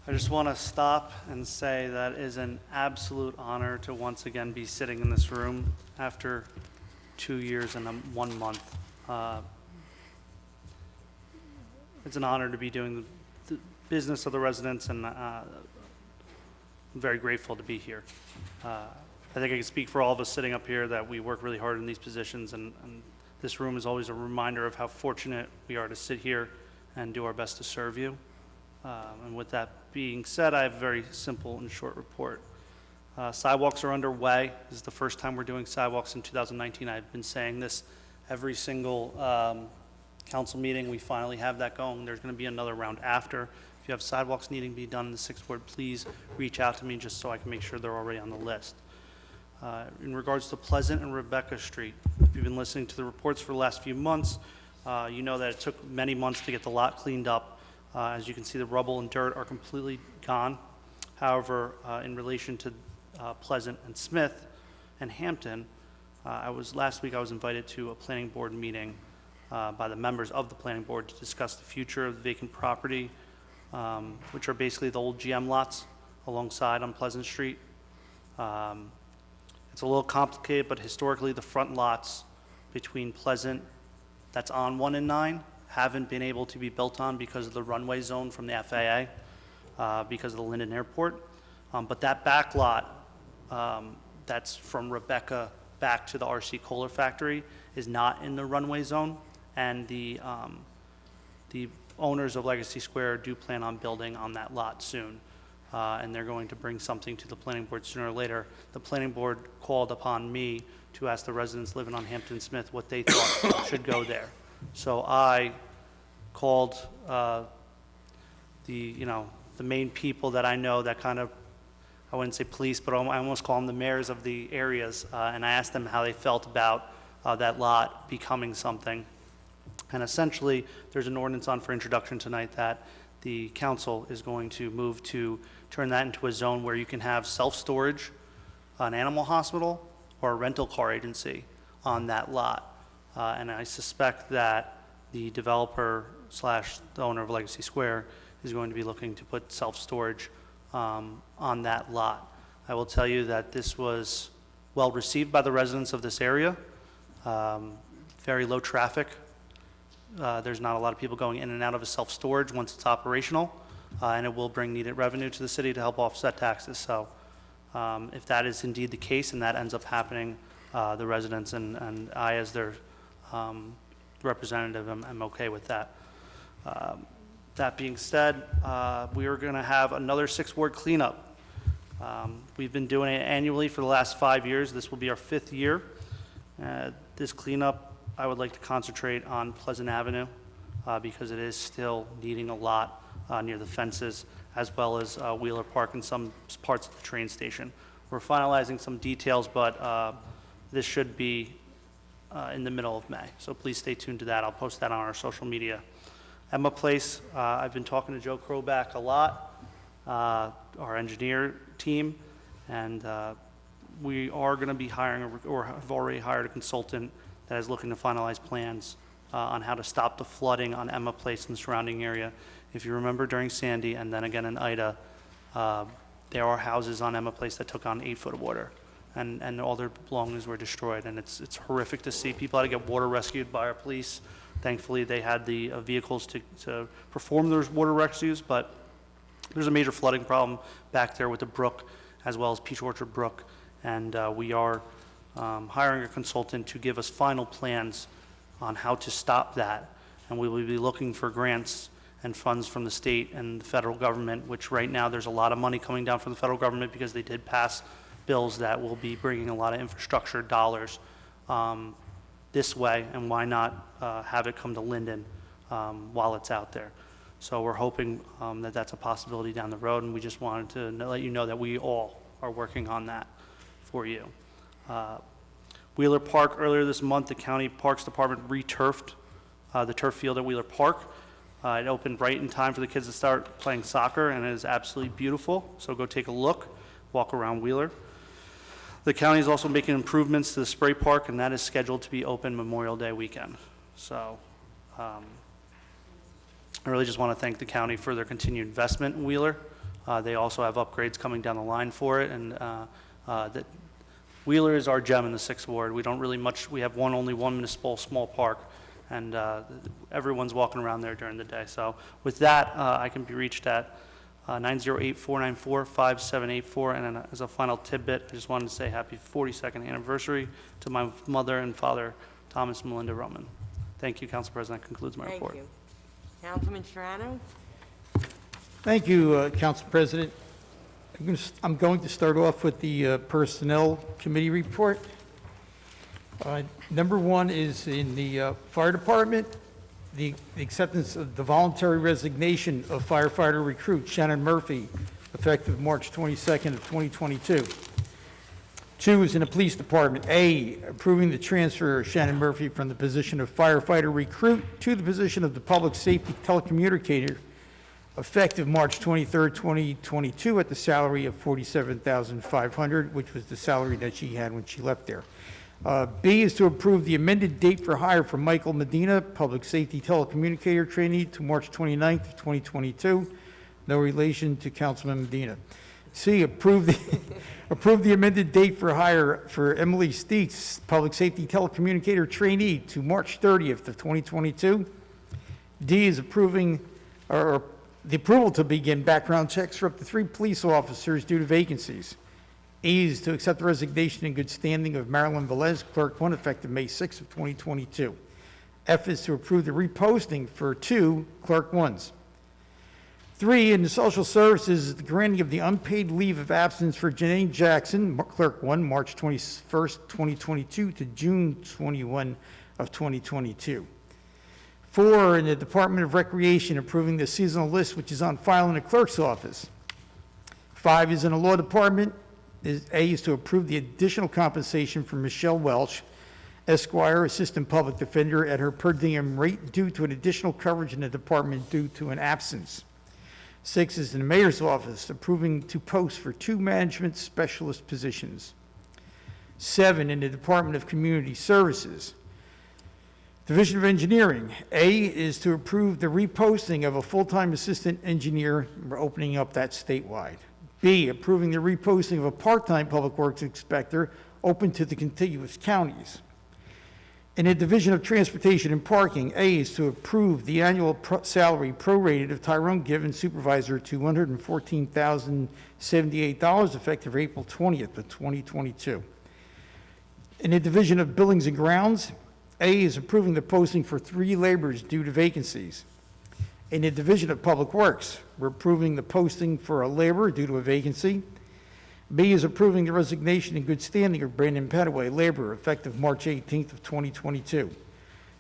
I just want to stop and say that it is an absolute honor to once again be sitting in this room after 2 years and 1 month. It's an honor to be doing the business of the residents, and I'm very grateful to be here. I think I can speak for all of us sitting up here that we work really hard in these positions, and this room is always a reminder of how fortunate we are to sit here and do our best to serve you. And with that being said, I have a very simple and short report. Sidewalks are underway. This is the first time we're doing sidewalks in 2019. I've been saying this every single council meeting. We finally have that going. There's going to be another round after. If you have sidewalks needing to be done in the 6th Ward, please reach out to me just so I can make sure they're already on the list. In regards to Pleasant and Rebecca Street, if you've been listening to the reports for the last few months, you know that it took many months to get the lot cleaned up. As you can see, the rubble and dirt are completely gone. However, in relation to Pleasant and Smith and Hampton, last week I was invited to a planning board meeting by the members of the planning board to discuss the future of the vacant property, which are basically the old GM lots alongside on Pleasant Street. It's a little complicated, but historically the front lots between Pleasant, that's on 1 and 9, haven't been able to be built on because of the runway zone from the FAA, because of the Linden Airport. But that back lot, that's from Rebecca back to the RC Kohler factory, is not in the runway zone, and the owners of Legacy Square do plan on building on that lot soon, and they're going to bring something to the planning board sooner or later. The planning board called upon me to ask the residents living on Hampton Smith what they thought should go there. So I called the main people that I know that kind of, I wouldn't say police, but I almost call them the mayors of the areas, and I asked them how they felt about that lot becoming something. And essentially, there's an ordinance on for introduction tonight that the council is going to move to turn that into a zone where you can have self-storage, an animal hospital, or a rental car agency on that lot. And I suspect that the developer / the owner of Legacy Square is going to be looking to put self-storage on that lot. I will tell you that this was well received by the residents of this area. Very low traffic. There's not a lot of people going in and out of a self-storage once it's operational, and it will bring needed revenue to the city to help offset taxes. So If that is indeed the case and that ends up happening, the residents and I, as their representative, I'm okay with that. That being said, we are going to have another 6-ward cleanup. We've been doing it annually for the last 5 years. This will be our 5th year. This cleanup, I would like to concentrate on Pleasant Avenue because it is still needing a lot near the fences, as well as Wheeler Park and some parts of the train station. We're finalizing some details, but this should be in the middle of May. So please stay tuned to that. I'll post that on our social media. Emma Place, I've been talking to Joe Kroback a lot, our engineer team, and we are going to be hiring, or have already hired a consultant that is looking to finalize plans on how to stop the flooding on Emma Place and the surrounding area. If you remember during Sandy and then again in Ida, there are houses on Emma Place that took on 8 foot of water, and all their belongings were destroyed, and it's horrific to see. People had to get water rescued by our police. Thankfully, they had the vehicles to perform those water rescues, but there's a major flooding problem back there with the brook, as well as Peach Orchard Brook, and we are hiring a consultant to give us final plans on how to stop that, and we will be looking for grants and funds from the state and the federal government, which right now there's a lot of money coming down from the federal government because they did pass bills that will be bringing a lot of infrastructure dollars this way, and why not have it come to Linden while it's out there. So we're hoping that that's a possibility down the road, and we just wanted to let you know that we all are working on that for you. Wheeler Park, earlier this month, the County Parks Department re-turfed the turf field at Wheeler Park. It opened right in time for the kids to start playing soccer, and it is absolutely beautiful. So go take a look, walk around Wheeler. The county is also making improvements to the spray park, and that is scheduled to be open Memorial Day weekend. So I really just want to thank the county for their continued investment in Wheeler. They also have upgrades coming down the line for it, and that Wheeler is our gem in the 6th Ward. We don't really much, we have only one municipal small park, and everyone's walking around there during the day. So with that, I can be reached at 908-494-5784. And then as a final tidbit, I just wanted to say happy 42nd anniversary to my mother and father, Thomas and Melinda Roman. Thank you, Council President. That concludes my report. Thank you. Councilman Strano? Thank you, Council President. I'm going to start off with the Personnel Committee report. Number 1 is in the Fire Department, the acceptance of the voluntary resignation of firefighter recruit Shannon Murphy, effective March 22nd of 2022. 2 is in the Police Department. A, approving the transfer of Shannon Murphy from the position of firefighter recruit to the position of the public safety telecommunicator, effective March 23rd, 2022, at the salary of $47,500, which was the salary that she had when she left there. B is to approve the amended date for hire for Michael Medina, public safety telecommunicator trainee, to March 29th of 2022. No relation to Councilman Medina. C, approve the amended date for hire for Emily Steets, public safety telecommunicator trainee, to March 30th of 2022. D is approving, or the approval to begin background checks for up to 3 police officers due to vacancies. E is to accept the resignation in good standing of Marilyn Velez, Clerk 1, effective May 6th of 2022. F is to approve the reposting for 2 Clerk 1s. 3, in the Social Services, is the granting of the unpaid leave of absence for Janine Jackson, Clerk 1, March 21st, 2022 to June 21 of 2022. 4, in the Department of Recreation, approving the seasonal list, which is on file in the clerk's office. 5 is in the Law Department. A is to approve the additional compensation for Michelle Welch, Esquire, Assistant Public Defender, at her per diem rate due to an additional coverage in the department due to an absence. 6 is in the Mayor's office, approving to post for 2 management specialist positions. 7, in the Department of Community Services. Division of Engineering. A is to approve the reposting of a full-time assistant engineer. We're opening up that statewide. B, approving the reposting of a part-time public works inspector open to the contiguous counties. In the Division of Transportation and Parking, A is to approve the annual salary prorated of Tyrone Given Supervisor to $114,078 effective April 20th of 2022. In the Division of Buildings and Grounds, A is approving the posting for 3 laborers due to vacancies. In the Division of Public Works, we're approving the posting for a laborer due to a vacancy. B is approving the resignation in good standing of Brandon Petaway, laborer, effective March 18th of 2022.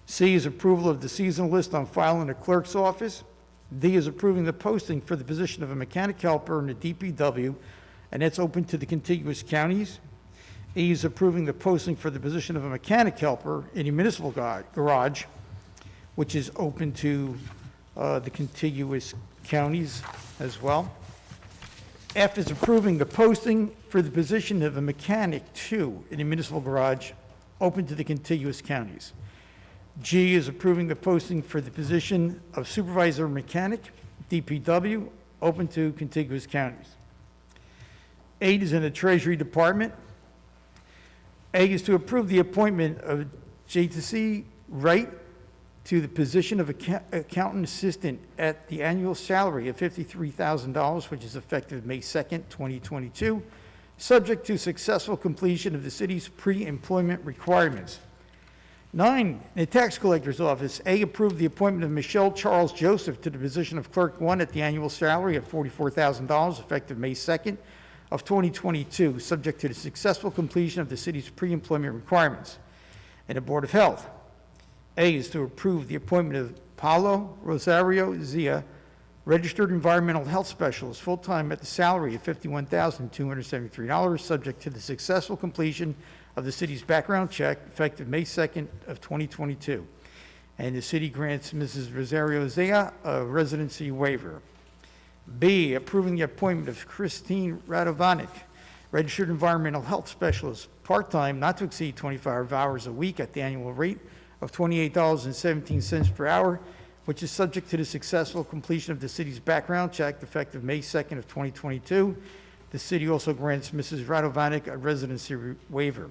C is approval of the seasonal list on file in the clerk's office. D is approving the posting for the position of a mechanic helper in the DPW, and that's open to the contiguous counties. E is approving the posting for the position of a mechanic helper in the municipal garage, which is open to the contiguous counties as well. F is approving the posting for the position of a mechanic 2 in the municipal garage, open to the contiguous counties. G is approving the posting for the position of supervisor mechanic, DPW, open to contiguous counties. 8 is in the Treasury Department. A is to approve the appointment of J.T.C. Wright to the position of accountant assistant at the annual salary of $53,000, which is effective May 2nd, 2022, subject to successful completion of the city's pre-employment requirements. 9, in the Tax Collector's Office, A, approved the appointment of Michelle Charles Joseph to the position of Clerk 1 at the annual salary of $44,000, effective May 2nd of 2022, subject to the successful completion of the city's pre-employment requirements. And the Board of Health, A is to approve the appointment of Paulo Rosario Zia, Registered Environmental Health Specialist, full-time at the salary of $51,273, subject to the successful completion of the city's background check, effective May 2nd of 2022. And the city grants Mrs. Rosario Zia a residency waiver. B, approving the appointment of Christine Radovanik, Registered Environmental Health Specialist, part-time, not to exceed 25 hours a week at the annual rate of $28.17 per hour, which is subject to the successful completion of the city's background check effective May 2nd of 2022. The city also grants Mrs. Radovanik a residency waiver.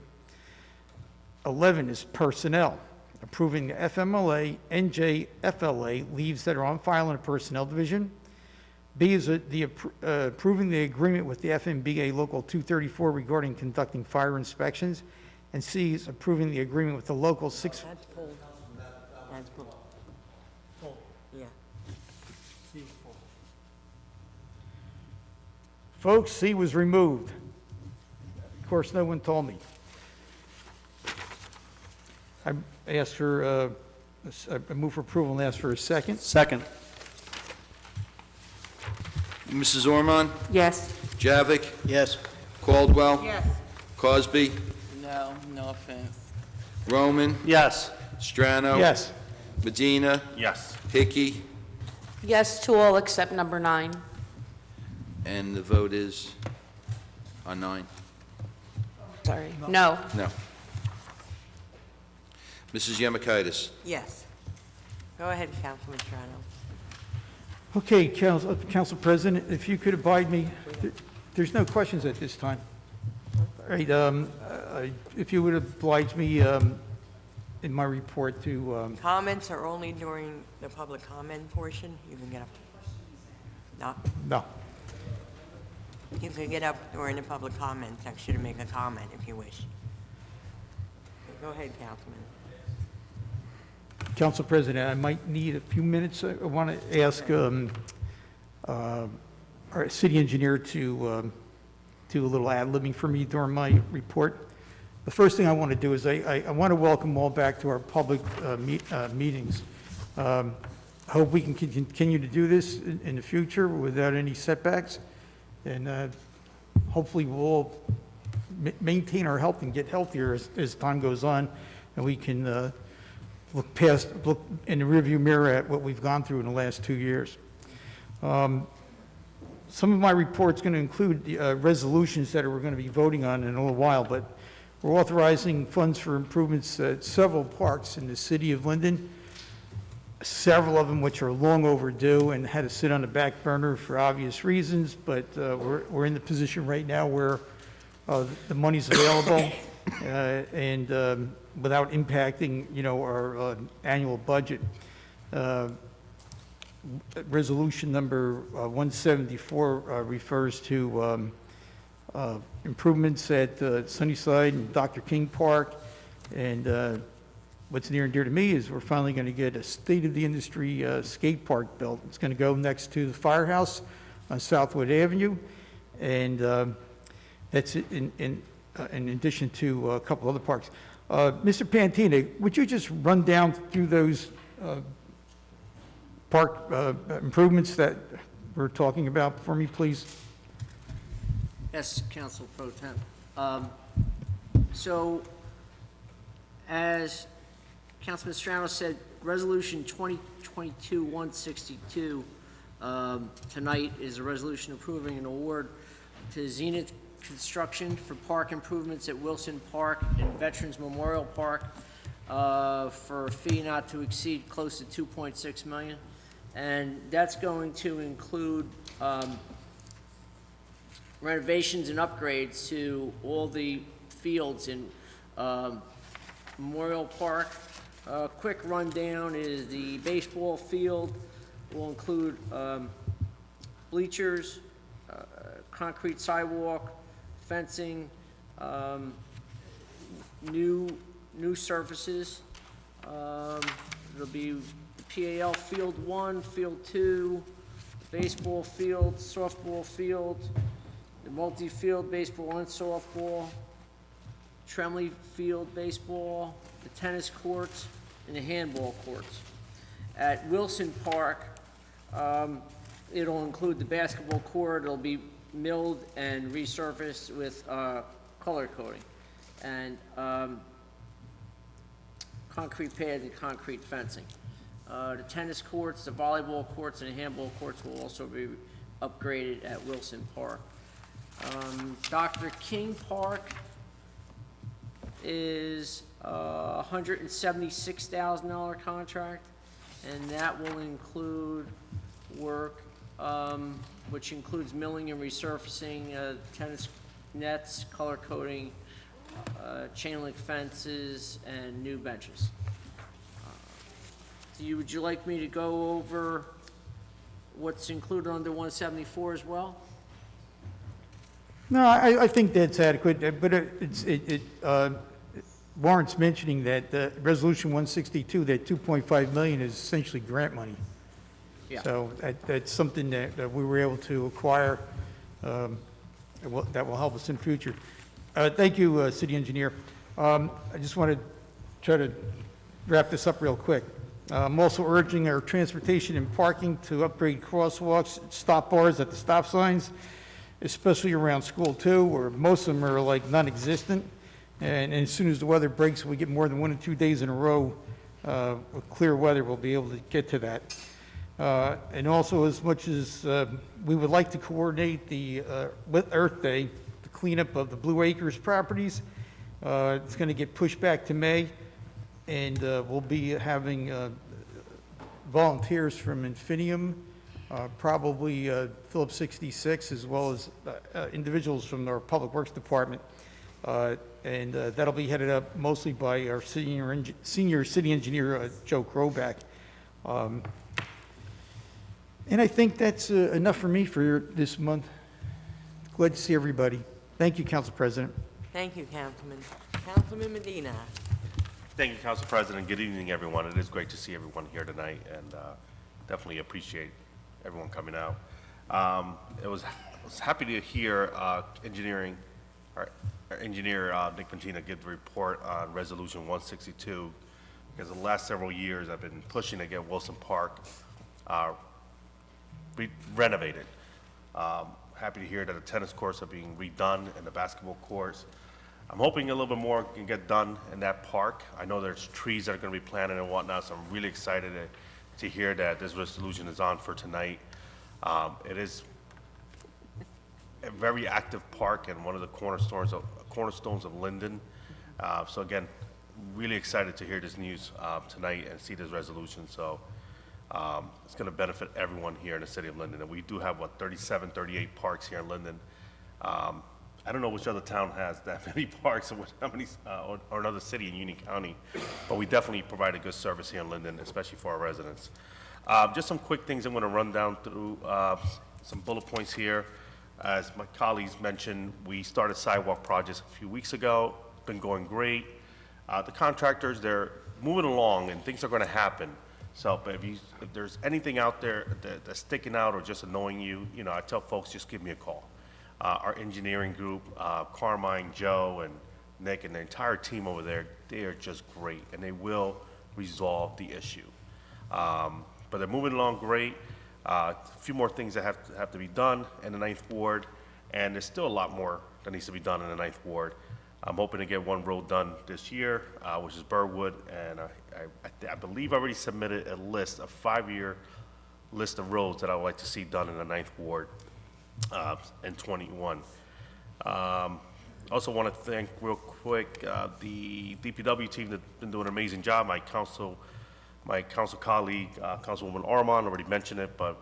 11 is personnel, approving the FMLA, NJFLA leaves that are on file in the Personnel Division. B is approving the agreement with the FMBA Local 234 regarding conducting fire inspections. And C is approving the agreement with the local 6... That's pulled. That's pulled. Pulled, yeah. Folks, C was removed. Of course, no one told me. I asked for, I move for approval and ask for a second. Second. Mrs. Ormond? Yes. Javik? Yes. Caldwell? Yes. Cosby? No, no offense. Roman? Yes. Strano? Yes. Medina? Yes. Hickey? Yes to all except number 9. And the vote is on 9? Sorry. No. No. Mrs. Yemakaitis? Yes. Go ahead, Councilman Strano. Okay, Council President, if you could abide me, there's no questions at this time. All right, if you would oblige me in my report to... Comments are only during the public comment portion. You can get up. No, No. you can get up during the public comment section and make a comment if you wish. Go ahead, Councilman. Council President, I might need a few minutes. I want to ask our city engineer to do a little ad-libbing for me during my report. The first thing I want to do is I want to welcome all back to our public meetings. I hope we can continue to do this in the future without any setbacks, and hopefully we'll all maintain our health and get healthier as time goes on, and we can look in the rearview mirror at what we've gone through in the last 2 years. Some of my report's going to include resolutions that we're going to be voting on in a little while, but we're authorizing funds for improvements at several parks in the city of Linden, several of them which are long overdue and had to sit on the back burner for obvious reasons, but we're in the position right now where the money's available. and without impacting, our annual budget. Resolution number 174 refers to improvements at Sunnyside and Dr. King Park. And what's near and dear to me is we're finally going to get a state-of-the-industry skate park built. It's going to go next to the firehouse on Southwood Avenue. And that's in addition to a couple other parks. Mr. Pantina, would you just run down through those park improvements that we're talking about for me, please? Yes, Council Pro Tem. So, as Councilman Strano said, Resolution 2022-162 tonight is a resolution approving an award to Zenith Construction for park improvements at Wilson Park and Veterans Memorial Park for a fee not to exceed close to $2.6 million. And that's going to include renovations and upgrades to all the fields in Memorial Park. Quick rundown is the baseball field will include bleachers, concrete sidewalk, fencing, new surfaces. It'll be PAL Field 1, Field 2, baseball field, softball field, the multi-field baseball and softball, Tremley Field baseball, the tennis courts, and the handball courts. At Wilson Park, it'll include the basketball court. It'll be milled and resurfaced with color coating and concrete pad and concrete fencing. The tennis courts, the volleyball courts, and the handball courts will also be upgraded at Wilson Park. Dr. King Park is a $176,000 contract, and that will include work which includes milling and resurfacing tennis nets, color coding, chain link fences, and new benches. Would you like me to go over what's included under 174 as well? No, I think that's adequate, but it warrants mentioning that Resolution 162, that $2.5 million is essentially grant money. Yeah. So that's something that we were able to acquire that will help us in the future. Thank you, City Engineer. I just want to try to wrap this up real quick. I'm also urging our transportation and parking to upgrade crosswalks, stop bars at the stop signs, especially around school too, where most of them are like non-existent. And as soon as the weather breaks, we get more than 1 or 2 days in a row with clear weather, we'll be able to get to that. And also, as much as we would like to coordinate with Earth Day, the cleanup of the Blue Acres properties, it's going to get pushed back to May, and we'll be having volunteers from Infinium, probably Phillips 66, as well as individuals from our Public Works Department. And that'll be headed up mostly by our senior city engineer, Joe Kroback. And I think that's enough for me for this month. Glad to see everybody. Thank you, Council President. Thank you, Councilman. Councilman Medina. Thank you, Council President. Good evening, everyone. It is great to see everyone here tonight, and definitely appreciate everyone coming out. I was happy to hear our engineer Nick Pentina give the report on Resolution 162, because the last several years I've been pushing to get Wilson Park renovated. Happy to hear that the tennis courts are being redone and the basketball courts. I'm hoping a little bit more can get done in that park. I know there's trees that are going to be planted and whatnot, so I'm really excited to hear that this resolution is on for tonight. It is a very active park and one of the cornerstones of Linden. So again, really excited to hear this news tonight and see this resolution. So it's going to benefit everyone here in the city of Linden. And we do have, 38 parks here in Linden. I don't know which other town has that many parks or how many, or another city in Union County, but we definitely provide a good service here in Linden, especially for our residents. Just some quick things I'm going to run down through, some bullet points here. As my colleagues mentioned, we started sidewalk projects a few weeks ago, been going great. The contractors, they're moving along and things are going to happen. So, but if there's anything out there that's sticking out or just annoying you, you know, I tell folks, just give me a call. Our engineering group, Carmine, Joe, and Nick, and the entire team over there, they are just great, and they will resolve the issue. But they're moving along great. A few more things that have to be done in the 9th Ward, and there's still a lot more that needs to be done in the 9th Ward. I'm hoping to get one road done this year, which is Burwood, and I believe I already submitted a list, a 5-year list of roads that I would like to see done in the 9th Ward in 21. Also want to thank real quick the DPW team that's been doing an amazing job. My council colleague, Councilwoman Armand, already mentioned it, but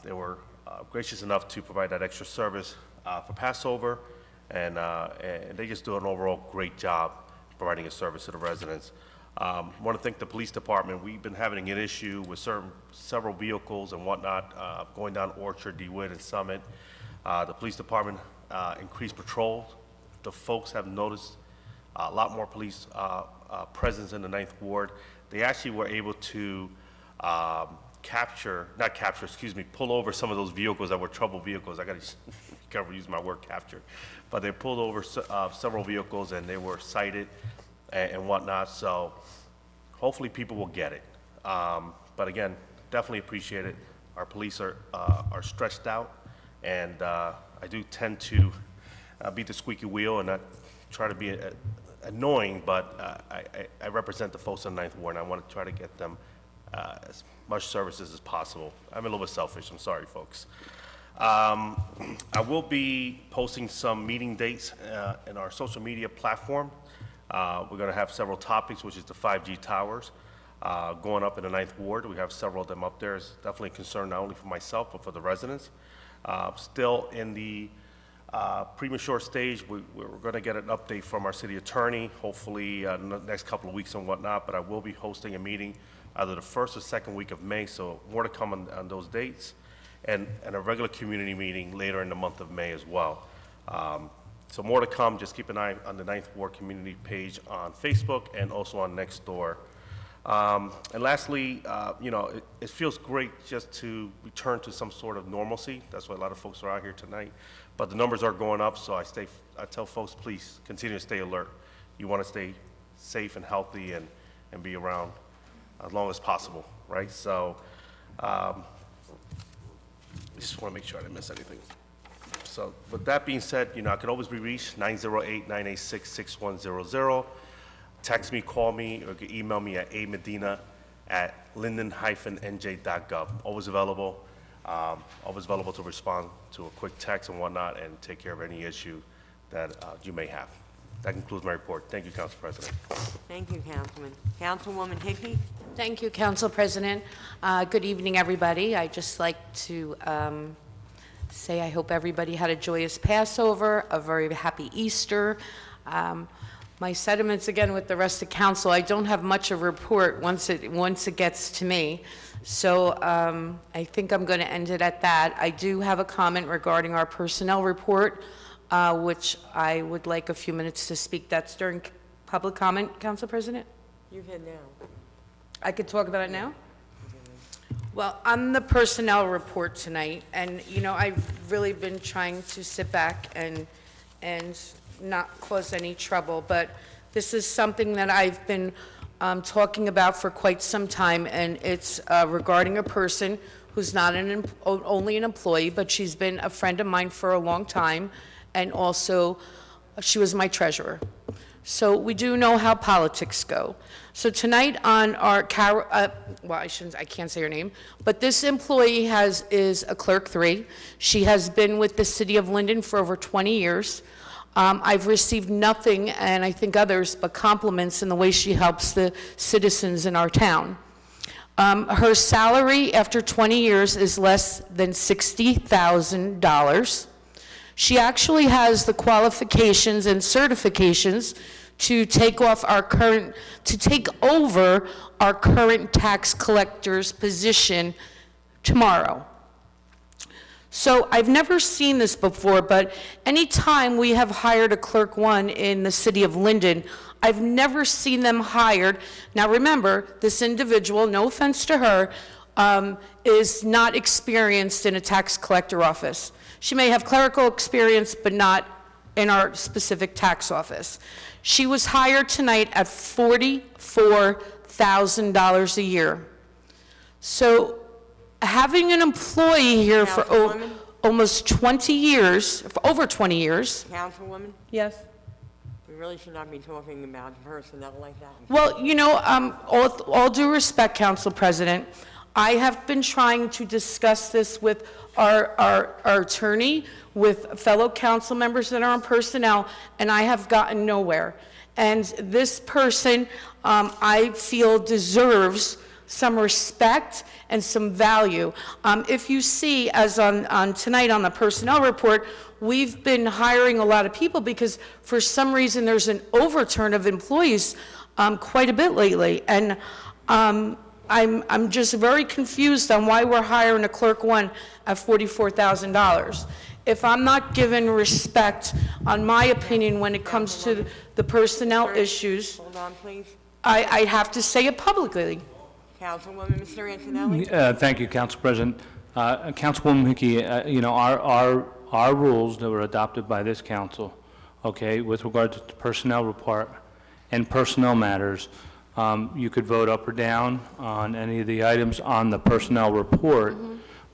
they were gracious enough to provide that extra service for Passover, and they just do an overall great job providing a service to the residents. Want to thank the police department. We've been having an issue with several vehicles and whatnot going down Orchard, DeWitt, and Summit. The police department increased patrol. The folks have noticed a lot more police presence in the 9th Ward. They actually were able to pull over some of those vehicles that were trouble vehicles. I got to be careful using my word capture. But they pulled over several vehicles and they were cited and whatnot. So hopefully people will get it. But again, definitely appreciate it. Our police are stretched out, and I do tend to beat the squeaky wheel and not try to be annoying, but I represent the folks in the 9th Ward, and I want to try to get them as much services as possible. I'm a little bit selfish. I'm sorry, folks. I will be posting some meeting dates in our social media platform. We're going to have several topics, which is the 5G towers going up in the 9th Ward. We have several of them up there. It's definitely a concern not only for myself, but for the residents. Still in the premature stage, we're going to get an update from our city attorney, hopefully in the next couple of weeks and whatnot, but I will be hosting a meeting either the 1st or 2nd week of May, so more to come on those dates, and a regular community meeting later in the month of May as well. So more to come. Just keep an eye on the 9th Ward community page on Facebook and also on Nextdoor. And lastly, you know, it feels great just to return to some sort of normalcy. That's why a lot of folks are out here tonight. But the numbers are going up, so I tell folks, please continue to stay alert. You want to stay safe and healthy and be around as long as possible, right? So I just want to make sure I didn't miss anything. So with that being said, you know, I can always be reached 908-986-6100. Text me, call me, or you can email me at amedina@linden-nj.gov. Always available to respond to a quick text and whatnot and take care of any issue that you may have. That concludes my report. Thank you, Council President. Thank you, Councilman. Councilwoman Hickey? Thank you, Council President. Good evening, everybody. I'd just like to say I hope everybody had a joyous Passover, a very happy Easter. My sentiments, again, with the rest of council, I don't have much of a report once it gets to me. So I think I'm going to end it at that. I do have a comment regarding our personnel report, which I would like a few minutes to speak. That's during public comment, Council President? You can now. I could talk about it now? Well, on the personnel report tonight, and, you know, I've really been trying to sit back and not cause any trouble, but this is something that I've been talking about for quite some time, and it's regarding a person who's not only an employee, but she's been a friend of mine for a long time, and also she was my treasurer. So we do know how politics go. So tonight on our, I can't say her name, but this employee is a clerk 3. She has been with the city of Linden for over 20 years. I've received nothing, and I think others, but compliments in the way she helps the citizens in our town. Her salary after 20 years is less than $60,000. She actually has the qualifications and certifications to take over our current tax collector's position tomorrow. So I've never seen this before, but anytime we have hired a clerk one in the city of Linden, I've never seen them hired. Now remember, this individual, no offense to her, is not experienced in a tax collector office. She may have clerical experience, but not in our specific tax office. She was hired tonight at $44,000 a year. So having an employee here for Councilwoman? almost 20 years, for over 20 years. Councilwoman, Yes. we really should not be talking about personnel like that. Well, you know, all due respect, Council President, I have been trying to discuss this with our attorney, with fellow council members that are on personnel, and I have gotten nowhere. And this person, I feel, deserves some respect and some value. If you see, as on tonight on the personnel report, we've been hiring a lot of people because for some reason there's an overturn of employees quite a bit lately. And I'm just very confused on why we're hiring a clerk one at $44,000. If I'm not given respect, on my opinion, when it comes to the personnel issues, Hold on, please. I have to say it publicly. Councilwoman, Mr. Antonelli? Thank you, Council President. Councilwoman Hickey, you know, our rules that were adopted by this council, okay, with regard to the personnel report and personnel matters, you could vote up or down on any of the items on the personnel report,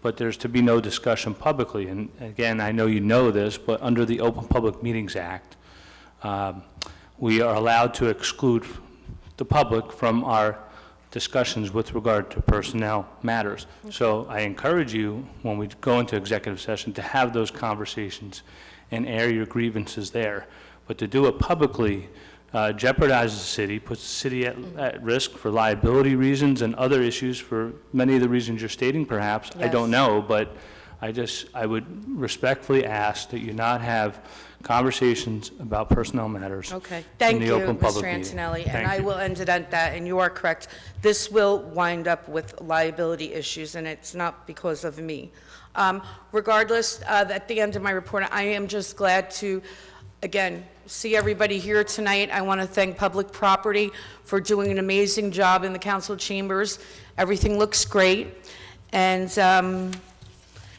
but there's to be no discussion publicly. And again, I know you know this, but under the Open Public Meetings Act, we are allowed to exclude the public from our discussions with regard to personnel matters. So I encourage you, when we go into executive session, to have those conversations and air your grievances there. But to do it publicly jeopardizes the city, puts the city at risk for liability reasons and other issues for many of the reasons you're stating, perhaps. I don't know, but I would respectfully ask that you not have conversations about personnel matters Okay, in thank the you, open public Mr. meeting. Antonelli, and Thank I you. will end it at that, and you are correct. This will wind up with liability issues, and it's not because of me. Regardless, at the end of my report, I am just glad to, again, see everybody here tonight. I want to thank Public Property for doing an amazing job in the council chambers. Everything looks great, and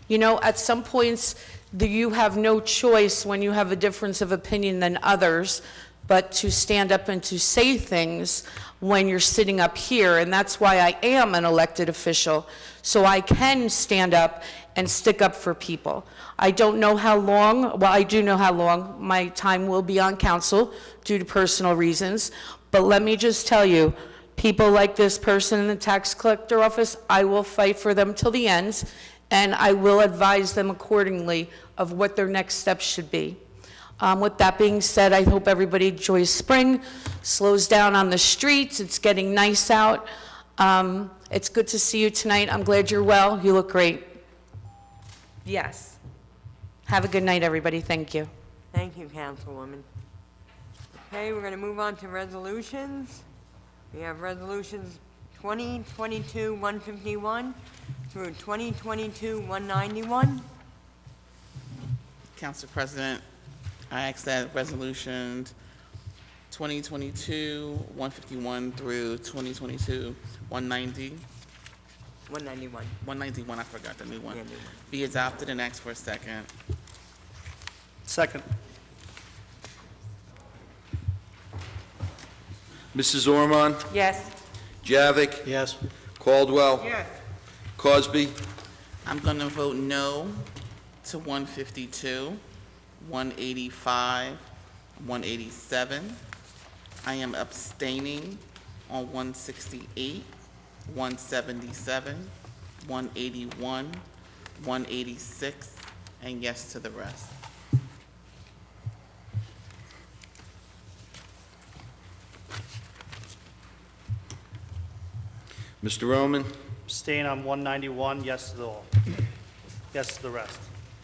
you know, at some points, you have no choice when you have a difference of opinion than others, but to stand up and to say things when you're sitting up here, and that's why I am an elected official, so I can stand up and stick up for people. I don't know how long, well, I do know how long my time will be on council due to personal reasons, but let me just tell you, people like this person in the tax collector office, I will fight for them till the end, and I will advise them accordingly of what their next steps should be. With that being said, I hope everybody enjoys spring, slows down on the streets, it's getting nice out. It's good to see you tonight. I'm glad you're well. You look great. Yes. Have a good night, everybody. Thank you. Thank you, Councilwoman. Okay, we're going to move on to resolutions. We have resolutions 2022-151 through 2022-191. Council President, I ask that resolutions 2022-151 through 2022-190, 191. 191, I forgot the new one, Yeah, new one. be adopted and ask for a second. Second. Mrs. Ormond? Yes. Javik? Yes. Caldwell? Yes. Cosby? I'm going to vote no to 152, 185, 187. I am abstaining on 168, 177, 181, 186, and yes to the rest. Mr. Roman? Abstain on 191, yes to all. Yes to the rest.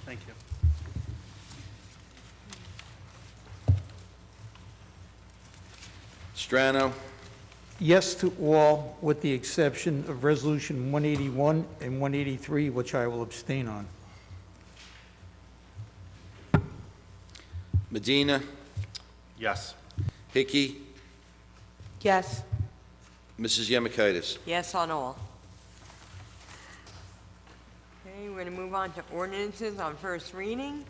Thank you. Strano, Yes to all, with the exception of Resolution 181 and 183, which I will abstain on. Medina, Yes. Hickey, Yes. Mrs. Yemakaitis. Yes on all. Okay, we're going to move on to ordinances on first reading.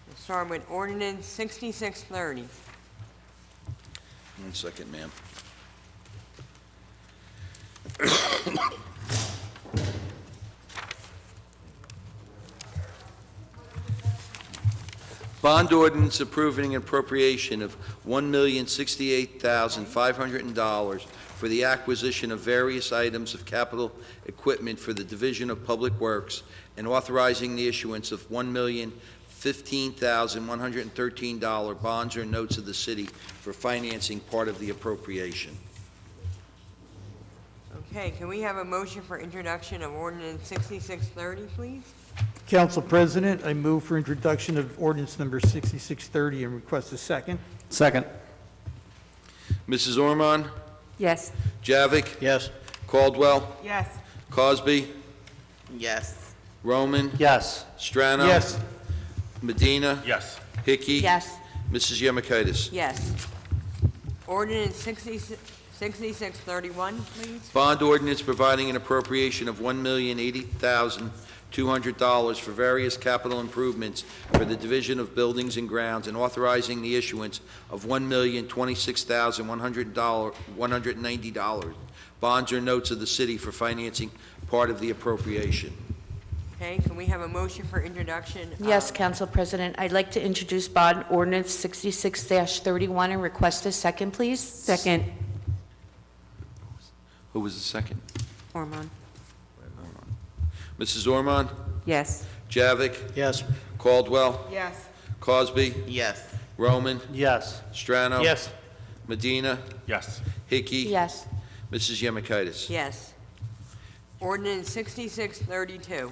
We'll start with ordinance 6630. 1 second, ma'am. Bond ordinance approving an appropriation of $1,068,500 for the acquisition of various items of capital equipment for the Division of Public Works and authorizing the issuance of $1,015,113 bonds or notes of the city for financing part of the appropriation. Okay, can we have a motion for introduction of ordinance 6630, please? Council President, I move for introduction of ordinance number 6630 and request a second. Second. Mrs. Ormond? Yes. Javik? Yes. Caldwell? Yes. Cosby? Yes. Roman? Yes. Strano? Yes. Medina? Yes. Hickey? Yes. Mrs. Yemakaitis? Yes. Ordinance 6631, please. Bond ordinance providing an appropriation of $1,080,200 for various capital improvements for the Division of Buildings and Grounds and authorizing the issuance of $1,026,190 bonds or notes of the city for financing part of the appropriation. Okay, can we have a motion for introduction? Yes, Council President, I'd like to introduce bond ordinance 66-31 and request a second, please. Second. Who was the second? Ormond. Mrs. Ormond? Yes. Javik? Yes. Caldwell? Yes. Cosby? Yes. Roman? Yes. Strano? Yes. Medina? Yes. Hickey? Yes. Mrs. Yemakaitis? Yes. Ordinance 6632.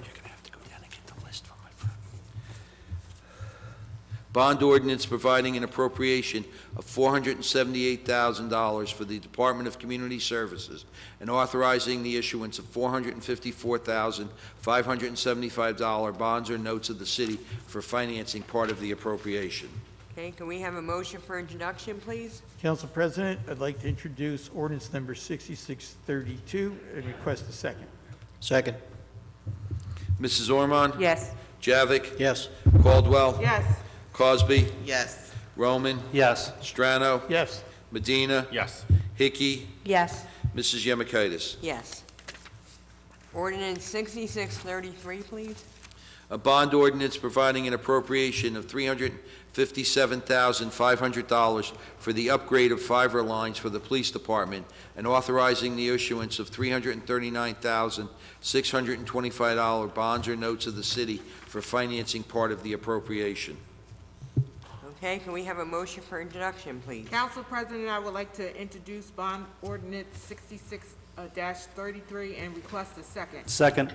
Bond ordinance providing an appropriation of $478,000 for the Department of Community Services and authorizing the issuance of $454,575 bonds or notes of the city for financing part of the appropriation. Okay, can we have a motion for introduction, please? Council President, I'd like to introduce ordinance number 6632 and request a second. Second. Mrs. Ormond? Yes. Javik? Yes. Caldwell? Yes. Cosby? Yes. Roman? Yes. Strano? Yes. Medina? Yes. Hickey? Yes. Mrs. Yemakaitis? Yes. Ordinance 6633, please. A bond ordinance providing an appropriation of $357,500 for the upgrade of fiber lines for the police department and authorizing the issuance of $339,625 bonds or notes of the city for financing part of the appropriation. Okay, can we have a motion for introduction, please? Council President, I would like to introduce bond ordinance 66-33 and request a second. Second.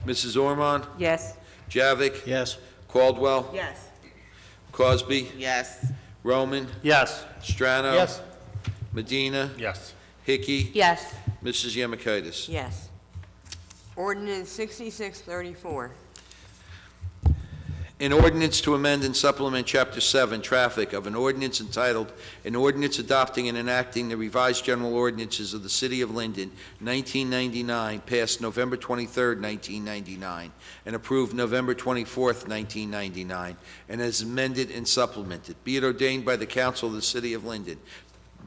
Mrs. Ormond? Yes. Javik? Yes. Caldwell? Yes. Cosby? Yes. Roman? Yes. Strano? Yes. Medina? Yes. Hickey? Yes. Mrs. Yemakaitis? Yes. Ordinance 6634. An ordinance to amend and supplement Chapter 7, Traffic, of an ordinance entitled, An Ordinance Adopting and Enacting the Revised General Ordinances of the City of Linden, 1999, passed November 23, 1999, and approved November 24, 1999, and as amended and supplemented. Be it ordained by the Council of the City of Linden,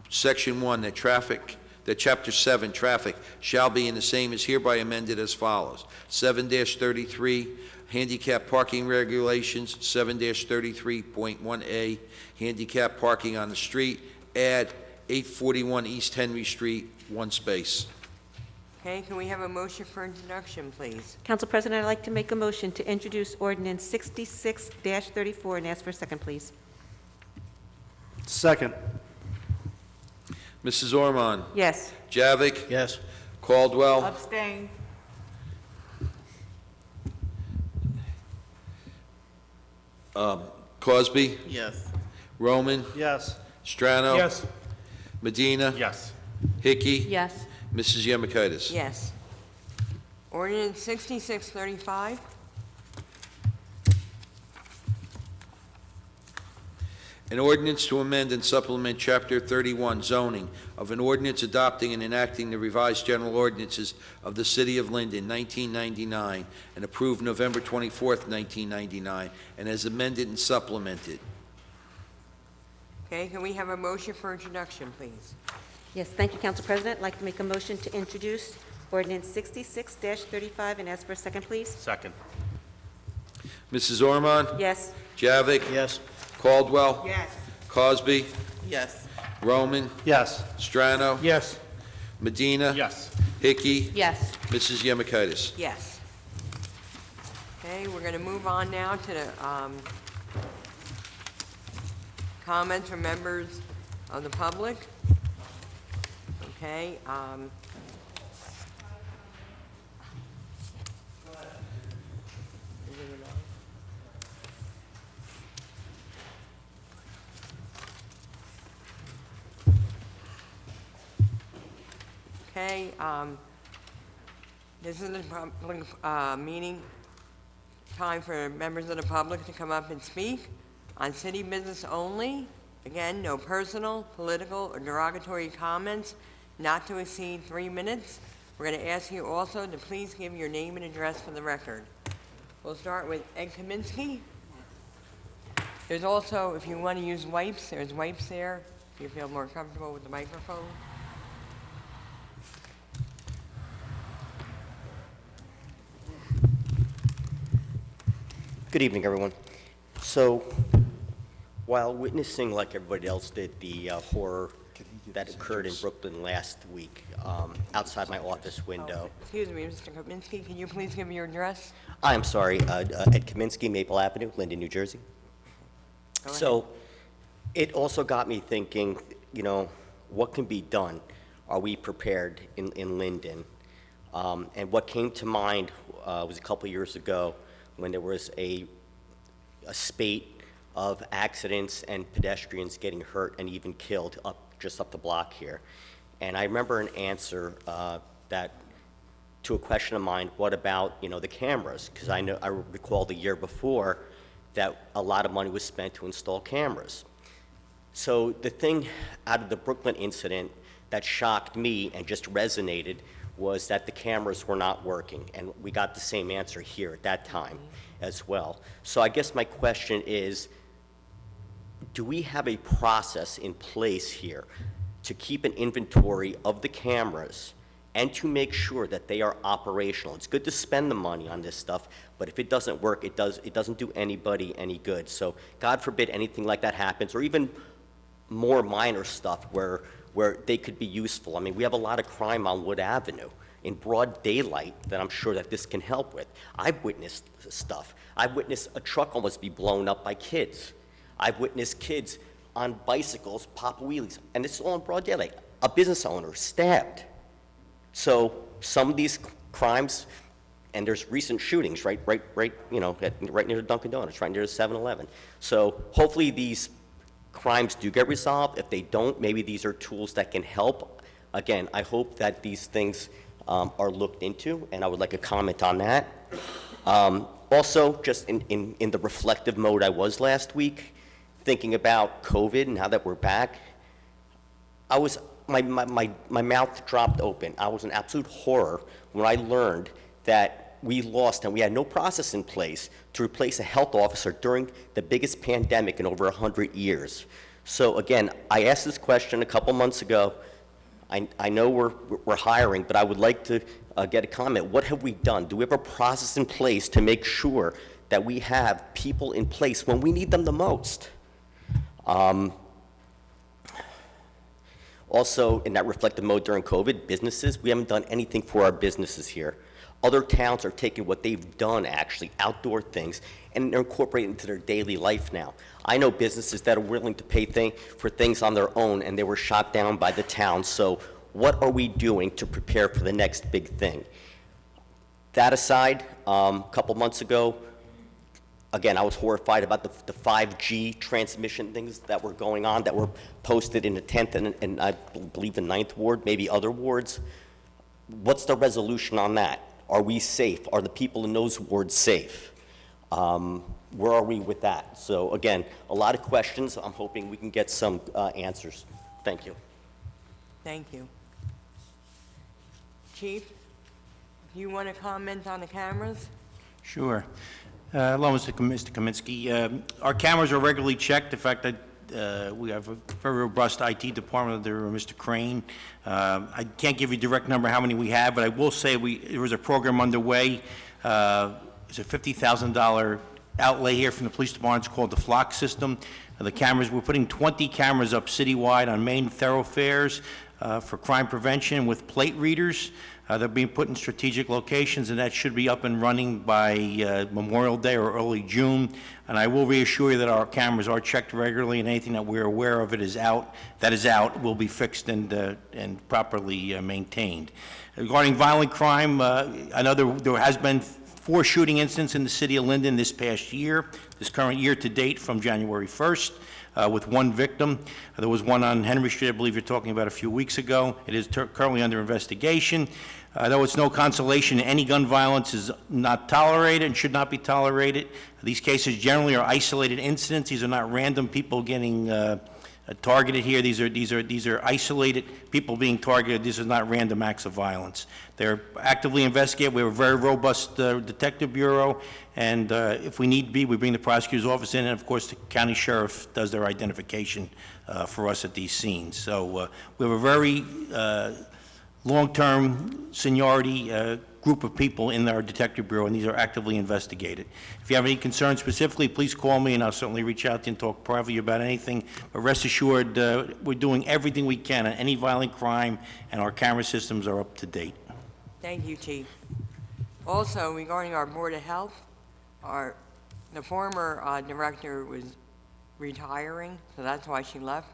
Section 1, that Chapter 7, Traffic, shall be and the same is hereby amended as follows. 7-33, handicap parking regulations, 7-33.1A, handicap parking on the street, add 841 East Henry Street, one space. Okay, can we have a motion for introduction, please? Council President, I'd like to make a motion to introduce ordinance 66-34 and ask for a second, please. Second. Mrs. Ormond? Yes. Javik? Yes. Caldwell? Abstain. Cosby? Yes. Roman? Yes. Strano? Yes. Medina? Yes. Hickey? Yes. Mrs. Yemakaitis? Yes. Ordinance 6635. An ordinance to amend and supplement Chapter 31 zoning of an ordinance adopting and enacting the revised general ordinances of the City of Linden, 1999, and approved November 24th, 1999, and as amended and supplemented. Okay, can we have a motion for introduction, please? Yes, thank you, Council President. I'd like to make a motion to introduce ordinance 66-35 and ask for a second, please. Second. Mrs. Ormond? Yes. Javik? Yes. Caldwell? Yes. Cosby? Yes. Roman? Yes. Strano? Yes. Medina? Yes. Hickey? Yes. Mrs. Yemakaitis? Yes. Okay, we're going to move on now to the comments from members of the public. Okay, okay, this is the public meeting, time for members of the public to come up and speak on city business only. Again, no personal, political, or derogatory comments, not to exceed 3 minutes. We're going to ask you also to please give your name and address for the record. We'll start with Ed Kaminsky. There's also, if you want to use wipes, there's wipes there, if you feel more comfortable with the microphone. Good evening, everyone. So, while witnessing, like everybody else did, the horror that occurred in Brooklyn last week, outside my office window. Excuse me, Mr. Kaminsky, can you please give me your address? I'm sorry, Ed Kaminsky, Maple Avenue, Linden, New Jersey. Go ahead. So, it also got me thinking, you know, what can be done? Are we prepared in Linden? And what came to mind was a couple years ago when there was a spate of accidents and pedestrians getting hurt and even killed just up the block here. And I remember an answer that to a question of mine, what about, you know, the cameras? Because I recall the year before that a lot of money was spent to install cameras. So the thing out of the Brooklyn incident that shocked me and just resonated was that the cameras were not working, and we got the same answer here at that time as well. So I guess my question is, do we have a process in place here to keep an inventory of the cameras and to make sure that they are operational? It's good to spend the money on this stuff, but if it doesn't work, it doesn't do anybody any good. So God forbid anything like that happens, or even more minor stuff where they could be useful. I mean, we have a lot of crime on Wood Avenue in broad daylight that I'm sure that this can help with. I've witnessed stuff. I've witnessed a truck almost be blown up by kids. I've witnessed kids on bicycles pop wheelies, and it's all in broad daylight. A business owner stabbed. So some of these crimes, and there's recent shootings right, you know, right near the Dunkin' Donuts, right near the 7-Eleven. So hopefully these crimes do get resolved. If they don't, maybe these are tools that can help. Again, I hope that these things are looked into, and I would like a comment on that. Also, just in the reflective mode I was last week, thinking about COVID, now that we're back, my mouth dropped open. I was in absolute horror when I learned that we lost and we had no process in place to replace a health officer during the biggest pandemic in over 100 years. So again, I asked this question a couple months ago. I know we're hiring, but I would like to get a comment. What have we done? Do we have a process in place to make sure that we have people in place when we need them the most? Also, in that reflective mode during COVID, businesses, we haven't done anything for our businesses here. Other towns are taking what they've done, actually, outdoor things, and they're incorporating it into their daily life now. I know businesses that are willing to pay for things on their own, and they were shot down by the town. So what are we doing to prepare for the next big thing? That aside, a couple months ago, again, I was horrified about the 5G transmission things that were going on, that were posted in the 10th and I believe the 9th ward, maybe other wards. What's the resolution on that? Are we safe? Are the people in those wards safe? Where are we with that? So again, a lot of questions. I'm hoping we can get some answers. Thank you. Thank you. Chief, do you want to comment on the cameras? Sure. Hello, Mr. Kaminsky. Our cameras are regularly checked. In fact, we have a very robust IT department under Mr. Crane. I can't give you a direct number how many we have, but I will say there was a program underway. It's a $50,000 outlay here from the police department. It's called the Flock system. The cameras, we're putting 20 cameras up citywide on main thoroughfares for crime prevention with plate readers. They're being put in strategic locations, and that should be up and running by Memorial Day or early June. And I will reassure you that our cameras are checked regularly, and anything that we're aware of that is out will be fixed and properly maintained. Regarding violent crime, I know there has been 4 shooting incidents in the city of Linden this past year, this current year to date from January 1st. With 1 victim. There was one on Henry Street, I believe you're talking about a few weeks ago. It is currently under investigation. Though it's no consolation, any gun violence is not tolerated and should not be tolerated. These cases generally are isolated incidents. These are not random people getting targeted here. These are isolated people being targeted. This is not random acts of violence. They're actively investigated. We have a very robust detective bureau, and if we need be, we bring the prosecutor's office in, and of course the county sheriff does their identification for us at these scenes. So we have a very long-term seniority group of people in our detective bureau, and these are actively investigated. If you have any concerns specifically, please call me, and I'll certainly reach out to you and talk privately about anything. But rest assured, we're doing everything we can on any violent crime, and our camera systems are up to date. Thank you, Chief. Also, regarding our Board of Health, the former director was retiring, so that's why she left.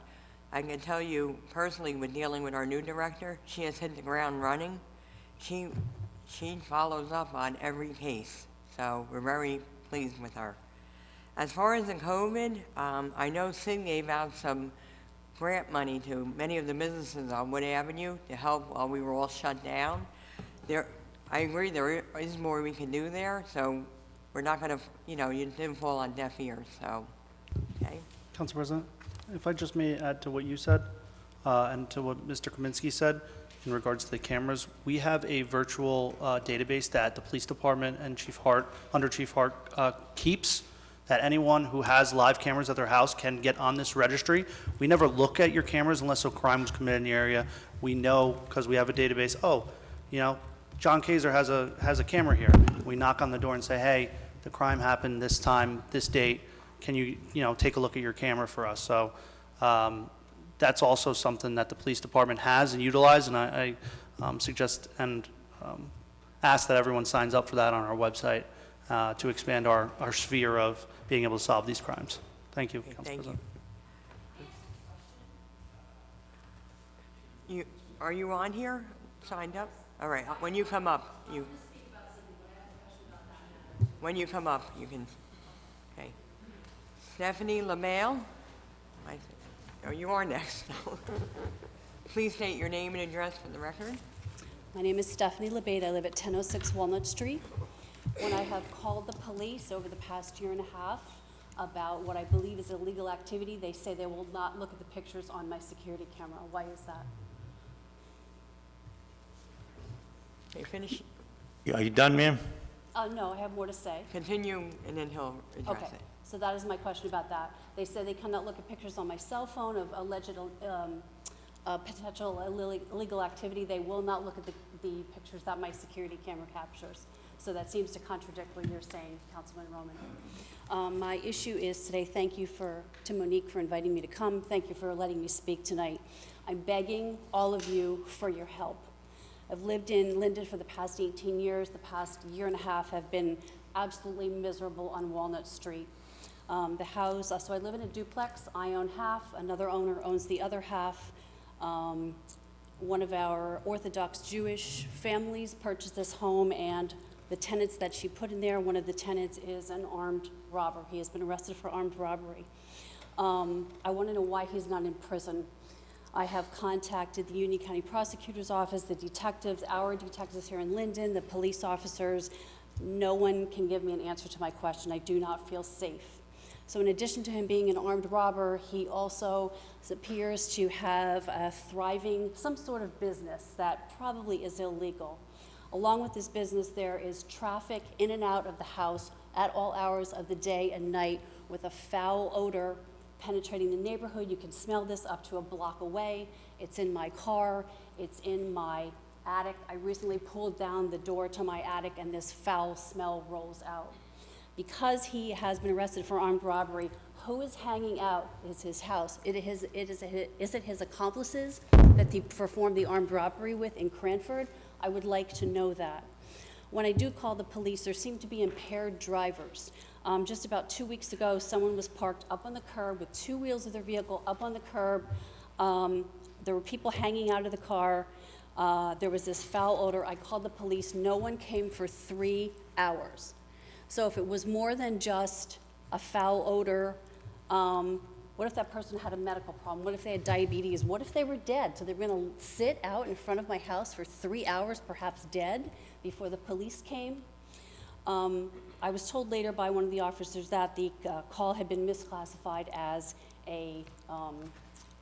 I can tell you personally, with dealing with our new director, she has hit the ground running. She follows up on every case, so we're very pleased with her. As far as the COVID, I know Sid gave out some grant money to many of the businesses on Wood Avenue to help while we were all shut down. I agree, there is more we can do there, so we're not going to, you didn't fall on deaf ears, so, okay? Council President, if I just may add to what you said and to what Mr. Kaminsky said in regards to the cameras, we have a virtual database that the police department and under Chief Hart keeps, that anyone who has live cameras at their house can get on this registry. We never look at your cameras unless a crime was committed in the area. We know, because we have a database, John Kaiser has a camera here. We knock on the door and say, hey, the crime happened this time, this date. Can you, take a look at your camera for us? So that's also something that the police department has and utilizes, and I suggest and ask that everyone signs up for that on our website to expand our sphere of being able to solve these crimes. Thank you, Council President. Are you on here, signed up? All right, when you come up, you can, okay. Stephanie LaMail? Oh, you are next. Please state your name and address for the record. My name is Stephanie LeBate. I live at 1006 Walnut Street. When I have called the police over the past year and a half about what I believe is illegal activity, they say they will not look at the pictures on my security camera. Why is that? Okay, finish. Are you done, ma'am? No, I have more to say. Continue, and then he'll address Okay. it. So that is my question about that. They say they cannot look at pictures on my cell phone of alleged potential illegal activity. They will not look at the pictures that my security camera captures. So that seems to contradict what you're saying, Councilman Roman. My issue is today, thank you to Monique for inviting me to come. Thank you for letting me speak tonight. I'm begging all of you for your help. I've lived in Linden for the past 18 years. The past year and a half have been absolutely miserable on Walnut Street. The house, so I live in a duplex. I own half. Another owner owns the other half. One of our Orthodox Jewish families purchased this home and the tenants that she put in there. One of the tenants is an armed robber. He has been arrested for armed robbery. I want to know why he's not in prison. I have contacted the Union County Prosecutor's Office, the detectives, our detectives here in Linden, the police officers. No one can give me an answer to my question. I do not feel safe. So in addition to him being an armed robber, he also appears to have a thriving, some sort of business that probably is illegal. Along with this business, there is traffic in and out of the house at all hours of the day and night with a foul odor penetrating the neighborhood. You can smell this up to a block away. It's in my car. It's in my attic. I recently pulled down the door to my attic and this foul smell rolls out. Because he has been arrested for armed robbery, who is hanging out is his house. Is it his accomplices that he performed the armed robbery with in Cranford? I would like to know that. When I do call the police, there seem to be impaired drivers. Just about 2 weeks ago, someone was parked up on the curb with two wheels of their vehicle up on the curb. There were people hanging out of the car. There was this foul odor. I called the police. No one came for 3 hours. So if it was more than just a foul odor, what if that person had a medical problem? What if they had diabetes? What if they were dead? So they were going to sit out in front of my house for 3 hours, perhaps dead, before the police came? I was told later by one of the officers that the call had been misclassified as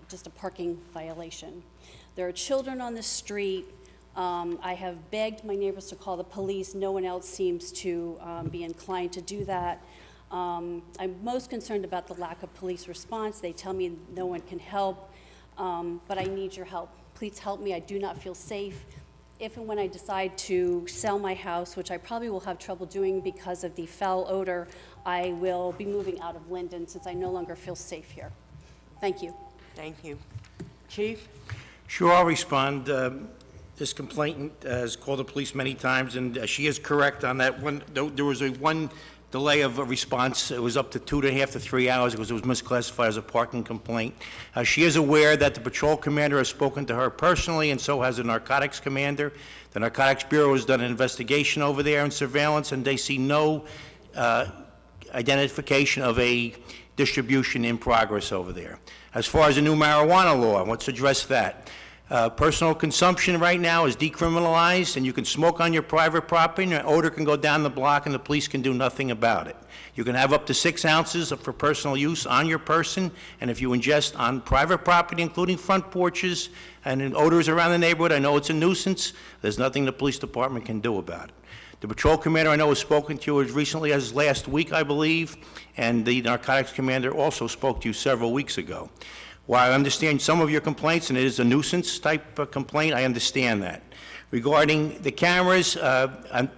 just a parking violation. There are children on the street. I have begged my neighbors to call the police. No one else seems to be inclined to do that. I'm most concerned about the lack of police response. They tell me no one can help, but I need your help. Please help me. I do not feel safe. If and when I decide to sell my house, which I probably will have trouble doing because of the foul odor, I will be moving out of Linden since I no longer feel safe here. Thank you. Thank you. Chief? Sure, I'll respond. This complainant has called the police many times, and she is correct on that one. There was one delay of a response. It was up to 2.5 to 3 hours because it was misclassified as a parking complaint. She is aware that the patrol commander has spoken to her personally, and so has the narcotics commander. The Narcotics Bureau has done an investigation over there and surveillance, and they see no identification of a distribution in progress over there. As far as the new marijuana law, let's address that. Personal consumption right now is decriminalized, and you can smoke on your private property, and your odor can go down the block, and the police can do nothing about it. You can have up to 6 ounces for personal use on your person, and if you ingest on private property, including front porches, and in odors around the neighborhood, I know it's a nuisance. There's nothing the police department can do about it. The patrol commander I know has spoken to you as recently as last week, I believe, and the narcotics commander also spoke to you several weeks ago. While I understand some of your complaints, and it is a nuisance type of complaint, I understand that. Regarding the cameras, I'm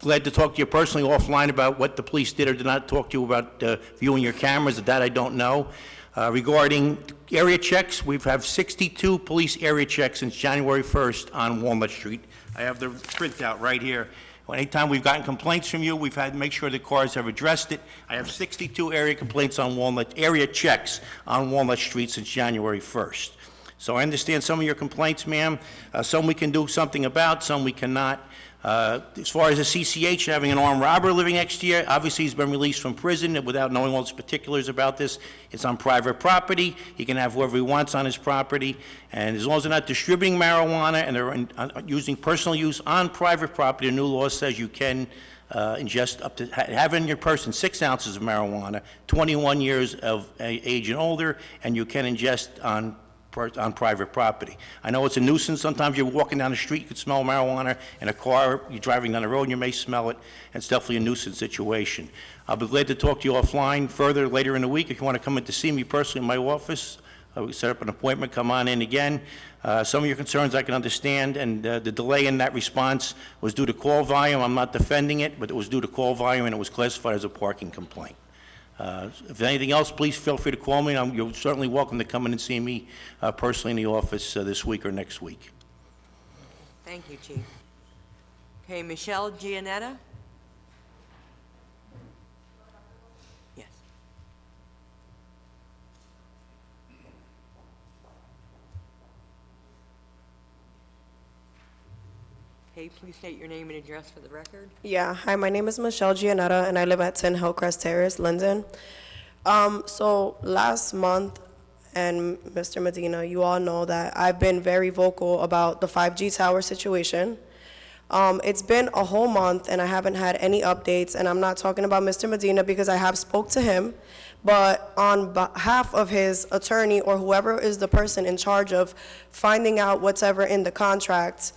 glad to talk to you personally offline about what the police did or did not talk to you about viewing your cameras. That I don't know. Regarding area checks, we've had 62 police area checks since January 1st on Walnut Street. I have the printout right here. Anytime we've gotten complaints from you, we've had to make sure the cars have addressed it. I have 62 area complaints on area checks on Walnut Street since January 1st. So I understand some of your complaints, ma'am. Some we can do something about, some we cannot. As far as the CCH having an armed robber living next to you, obviously he's been released from prison without knowing all the particulars about this. It's on private property. He can have whoever he wants on his property. And as long as they're not distributing marijuana and they're using personal use on private property, the new law says you can ingest up to, have in your person 6 ounces of marijuana, 21 years of age and older, and you can ingest on private property. I know it's a nuisance. Sometimes you're walking down the street, you could smell marijuana. In a car, you're driving down the road, and you may smell it. It's definitely a nuisance situation. I'll be glad to talk to you offline further later in the week. If you want to come in to see me personally in my office, we set up an appointment, come on in again. Some of your concerns I can understand, and the delay in that response was due to call volume. I'm not defending it, but it was due to call volume, and it was classified as a parking complaint. If there's anything else, please feel free to call me. You're certainly welcome to come in and see me personally in the office this week or next week. Thank you, Chief. Okay, Michelle Giannetta? Yes. Okay, please state your name and address for the record. Yeah, hi, my name is Michelle Giannetta, and I live at 10 Hillcrest Terrace, Linden. So last month, and Mr. Medina, you all know that I've been very vocal about the 5G tower situation. It's been a whole month, and I haven't had any updates, and I'm not talking about Mr. Medina because I have spoke to him, but on behalf of his attorney or whoever is the person in charge of finding out whatever in the contract,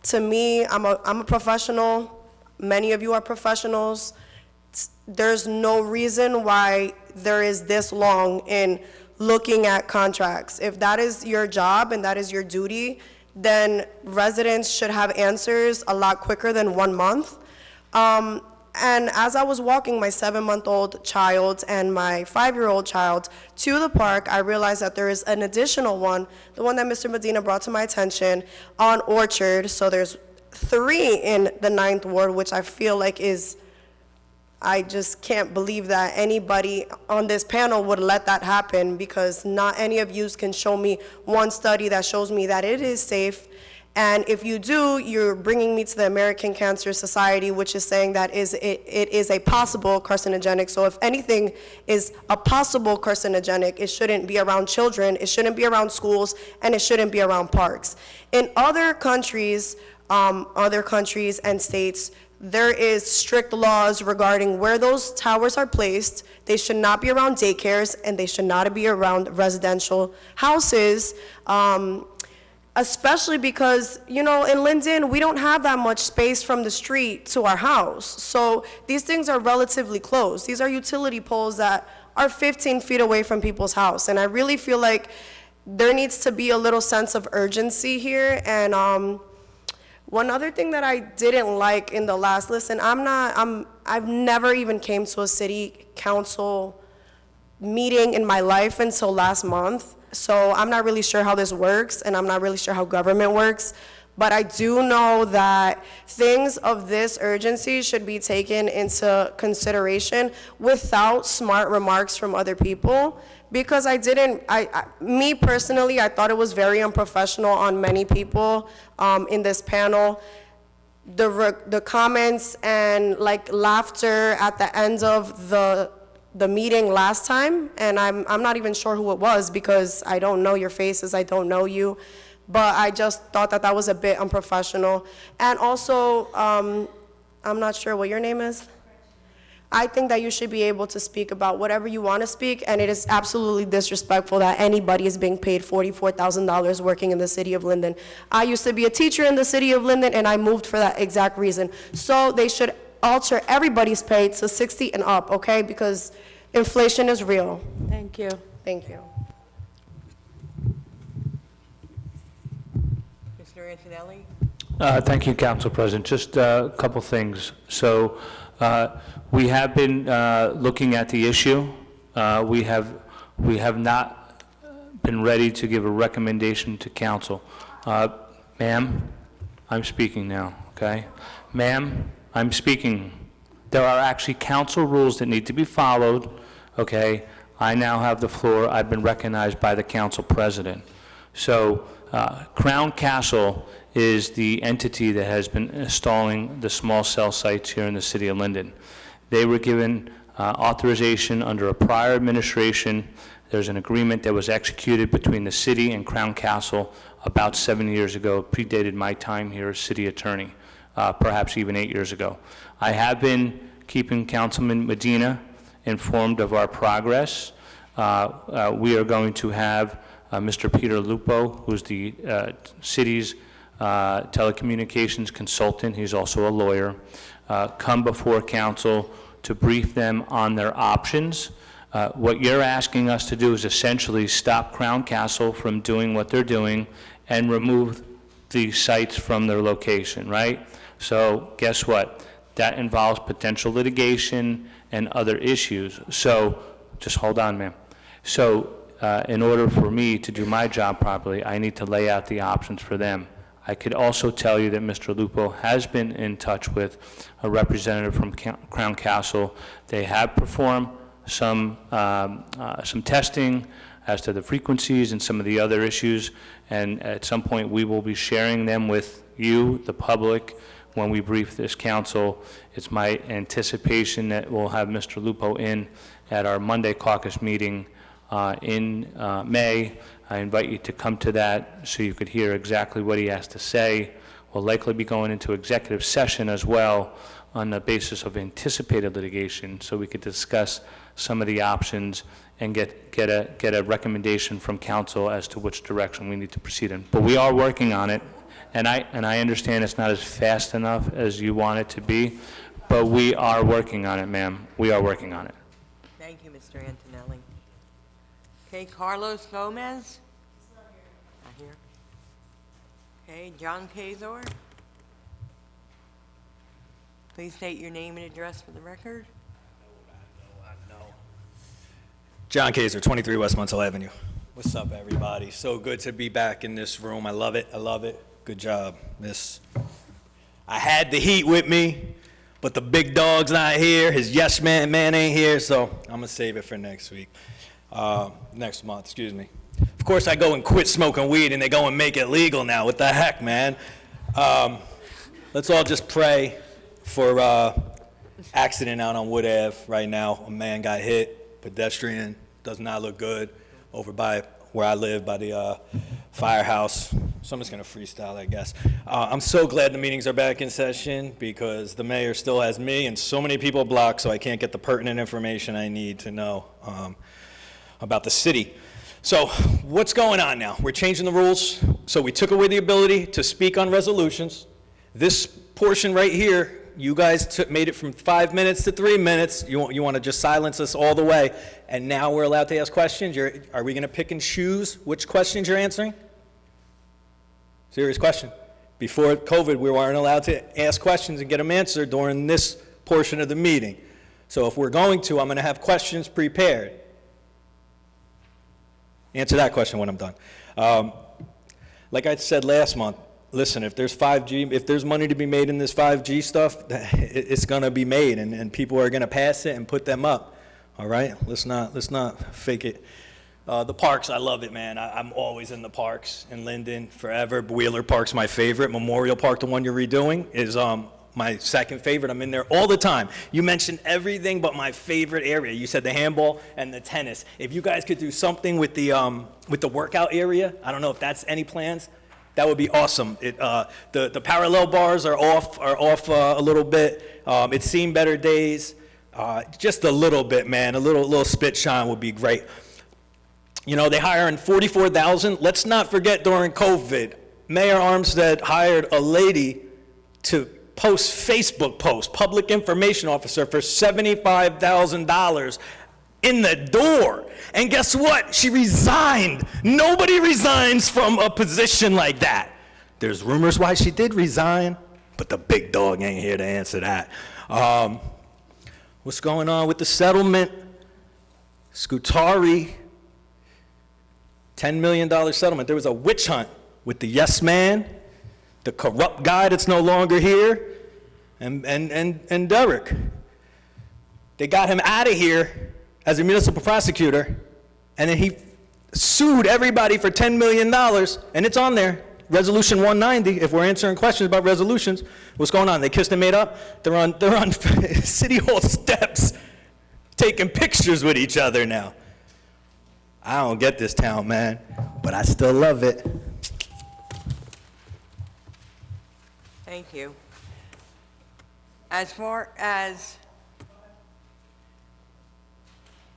to me, I'm a professional. Many of you are professionals. There's no reason why there is this long in looking at contracts. If that is your job and that is your duty, then residents should have answers a lot quicker than 1 month. And as I was walking my 7-month-old child and my 5-year-old child to the park, I realized that there is an additional one, the one that Mr. Medina brought to my attention, on Orchard. So there's 3 in the 9th Ward, which I feel like is, I just can't believe that anybody on this panel would let that happen, because not any of you can show me one study that shows me that it is safe. And if you do, you're bringing me to the American Cancer Society, which is saying that it is a possible carcinogenic. So if anything is a possible carcinogenic, it shouldn't be around children, it shouldn't be around schools, and it shouldn't be around parks. In other countries and states, there is strict laws regarding where those towers are placed. They should not be around daycares, and they should not be around residential houses. Especially because, you know, in Linden, we don't have that much space from the street to our house. So these things are relatively close. These are utility poles that are 15 feet away from people's house. And I really feel like there needs to be a little sense of urgency here. And one other thing that I didn't like in the last, listen, I've never even came to a city council meeting in my life until last month. So I'm not really sure how this works, and I'm not really sure how government works, but I do know that things of this urgency should be taken into consideration without smart remarks from other people, because me personally, I thought it was very unprofessional on many people in this panel. The comments and like laughter at the end of the meeting last time, and I'm not even sure who it was because I don't know your faces, I don't know you, but I just thought that that was a bit unprofessional. And also, I'm not sure what your name is. I think that you should be able to speak about whatever you want to speak, and it is absolutely disrespectful that anybody is being paid $44,000 working in the city of Linden. I used to be a teacher in the city of Linden, and I moved for that exact reason. So they should alter everybody's pay to 60 and up, okay? Because inflation is real. Thank you. Thank you. Mr. Antonelli? Thank you, Council President. Just a couple things. So we have been looking at the issue. We have not been ready to give a recommendation to council. Ma'am, I'm speaking now, okay? Ma'am, I'm speaking. There are actually council rules that need to be followed, okay? I now have the floor. I've been recognized by the council president. So Crown Castle is the entity that has been installing the small cell sites here in the city of Linden. They were given authorization under a prior administration. There's an agreement that was executed between the city and Crown Castle about 7 years ago, predated my time here as city attorney. Perhaps even 8 years ago. I have been keeping Councilman Medina informed of our progress. We are going to have Mr. Peter Lupo, who's the city's telecommunications consultant, he's also a lawyer, come before council to brief them on their options. What you're asking us to do is essentially stop Crown Castle from doing what they're doing and remove the sites from their location, right? So guess what? That involves potential litigation and other issues. So just hold on, ma'am. So in order for me to do my job properly, I need to lay out the options for them. I could also tell you that Mr. Lupo has been in touch with a representative from Crown Castle. They have performed some testing. as to the frequencies and some of the other issues, and at some point, we will be sharing them with you, the public, when we brief this council. It's my anticipation that we'll have Mr. Lupo in at our Monday caucus meeting in May. I invite you to come to that so you could hear exactly what he has to say. We'll likely be going into executive session as well on the basis of anticipated litigation, so we could discuss some of the options and get a recommendation from council as to which direction we need to proceed in. But we are working on it, and I understand it's not as fast enough as you want it to be, but we are working on it, ma'am. We are working on it. Thank you, Mr. Antonelli. Okay, Carlos Gomez? Not here. Okay, John Kazor? Please state your name and address for the record. John Kazor, 23 West Montzel Avenue. What's up, everybody? So good to be back in this room. I love it. I love it. Good job, miss. I had the heat with me, but the big dog's not here. His yes man ain't here, so I'm going to save it for next week. Next month, excuse me. Of course, I go and quit smoking weed, and they go and make it legal now. What the heck, man? Let's all just pray for accident out on Wood Ave right now. A man got hit, pedestrian, does not look good, over by where I live, by the firehouse. So I'm just gonna freestyle, I guess. I'm so glad the meetings are back in session because the mayor still has me and so many people blocked, so I can't get the pertinent information I need to know about the city. So what's going on now? We're changing the rules. So we took away the ability to speak on resolutions. This portion right here, you guys made it from 5 minutes to 3 minutes. You want to just silence us all the way, and now we're allowed to ask questions? Are we going to pick and choose which questions you're answering? Serious question. Before COVID, we weren't allowed to ask questions and get them answered during this portion of the meeting. So if we're going to, I'm going to have questions prepared. Answer that question when I'm done. Like I said last month, listen, if there's 5G, if there's money to be made in this 5G stuff, it's going to be made, and people are going to pass it and put them up. All right? Let's not fake it. The parks, I love it, man. I'm always in the parks in Linden forever. Wheeler Park's my favorite. Memorial Park, the one you're redoing, is my second favorite. I'm in there all the time. You mentioned everything but my favorite area. You said the handball and the tennis. If you guys could do something with the workout area, I don't know if that's any plans. That would be awesome. The parallel bars are off a little bit. It's seen better days. Just a little bit, man. A little spit shine would be great. You know, they hiring 44,000. Let's not forget during COVID, Mayor Armstead hired a lady to post Facebook posts, public information officer, for $75,000 in the door. And guess what? She resigned. Nobody resigns from a position like that. There's rumors why she did resign, but the big dog ain't here to answer that. What's going on with the settlement? Scutari, $10 million settlement. There was a witch hunt with the yes man, the corrupt guy that's no longer here, and Derek. They got him out of here as a municipal prosecutor, and then he sued everybody for $10 million, and it's on there. Resolution 190, if we're answering questions about resolutions, what's going on? They kissed and made up? They're on City Hall steps taking pictures with each other now. I don't get this town, man, but I still love it. Thank you. As far as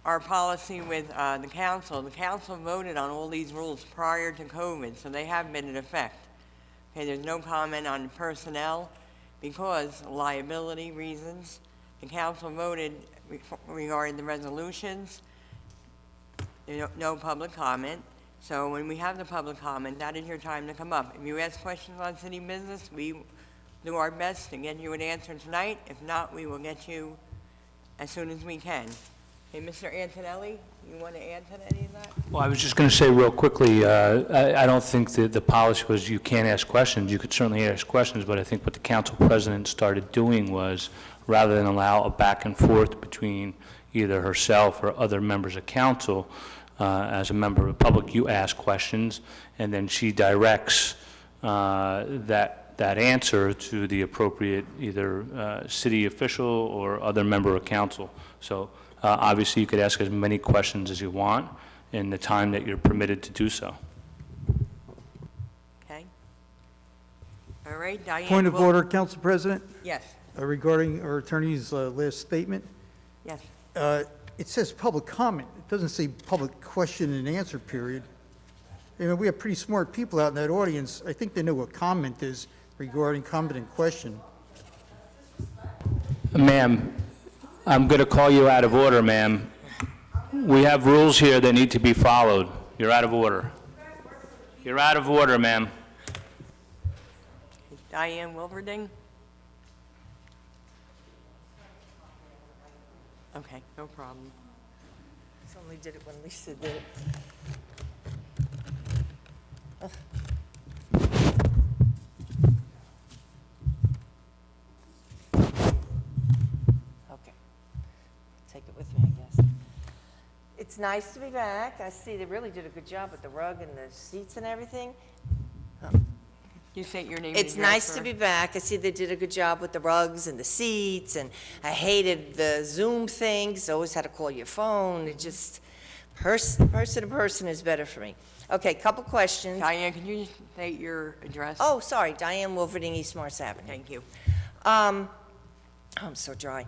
our policy with the council voted on all these rules prior to COVID, so they have been in effect. Okay, there's no comment on personnel because liability reasons. The council voted regarding the resolutions. There's no public comment. So when we have the public comment, that is your time to come up. If you ask questions on city business, we do our best to get you an answer tonight. If not, we will get you as soon as we can. Hey, Mr. Antonelli, you want to add to any of that? Well, I was just going to say real quickly, I don't think that the policy was you can't ask questions. You could certainly ask questions, but I think what the council president started doing was, rather than allow a back and forth between either herself or other members of council, as a member of the public, you ask questions, and then she directs that answer to the appropriate either city official or other member of council. So obviously, you could ask as many questions as you want in the time that you're permitted to do so. Okay. All right, Diane. Point of will- order, Council President, Yes, regarding our attorney's last statement. yes. It says public comment. It doesn't say public question and answer period. You know, we have pretty smart people out in that audience. I think they know what comment is regarding comment and question. Ma'am, I'm going to call you out of order, ma'am. We have rules here that need to be followed. You're out of order. You're out of order, ma'am. Diane Wilverding? Okay, no problem. Somebody did it when Lisa did it. Okay. Take it with me, I guess. It's nice to be back. I see they really did a good job with the rug and the seats and everything. You state your name and It's address nice to for- be back. I see they did a good job with the rugs and the seats, and I hated the Zoom things. Always had to call your phone. It just, person to person is better for me. Okay, couple questions. Diane, can you state your address? Oh, sorry, Diane Wilverding, East Morris Avenue. Thank you. I'm so dry.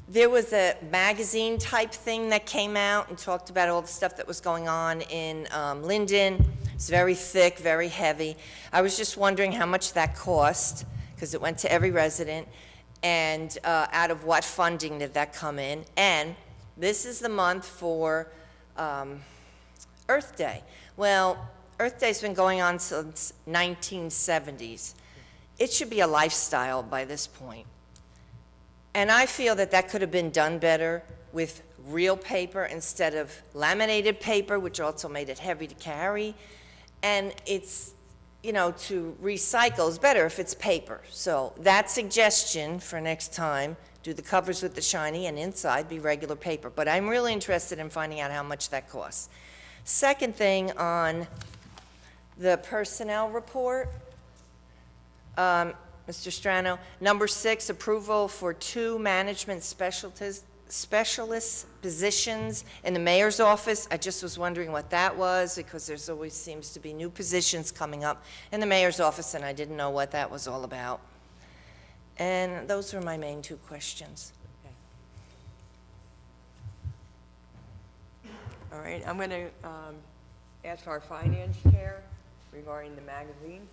There was a magazine type thing that came out and talked about all the stuff that was going on in Linden. It's very thick, very heavy. I was just wondering how much that cost, because it went to every resident, and out of what funding did that come in? And this is the month for Earth Day. Well, Earth Day's been going on since 1970s. It should be a lifestyle by this point. And I feel that that could have been done better with real paper instead of laminated paper, which also made it heavy to carry. And it's, you know, to recycle is better if it's paper. So that suggestion for next time, do the covers with the shiny and inside be regular paper. But I'm really interested in finding out how much that costs. Second thing on the personnel report, Mr. Strano, number 6, approval for 2 management specialist positions in the mayor's office. I just was wondering what that was, because there's always seems to be new positions coming up in the mayor's office, and I didn't know what that was all about. And those were my main 2 questions. All right, I'm going to ask our finance chair regarding the magazine.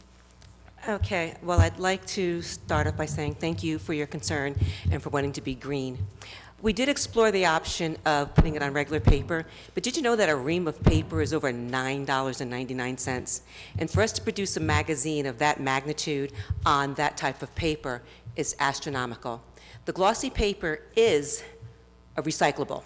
Okay, well, I'd like to start off by saying thank you for your concern and for wanting to be green. We did explore the option of putting it on regular paper, but did you know that a ream of paper is over $9.99? And for us to produce a magazine of that magnitude on that type of paper is astronomical. The glossy paper is a recyclable.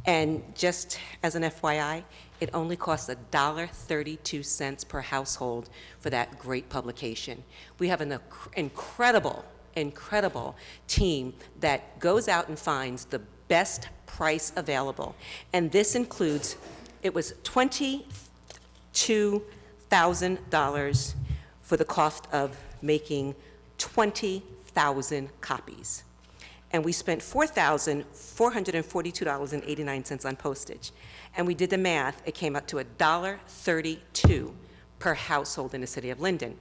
And just as an FYI, it only costs $1.32 per household for that great publication. We have an incredible team that goes out and finds the best price available. And this includes, it was $22,000 for the cost of making 20,000 copies. And we spent $4,442.89 on postage. And we did the math, it came out to $1.32 per household in the city of Linden.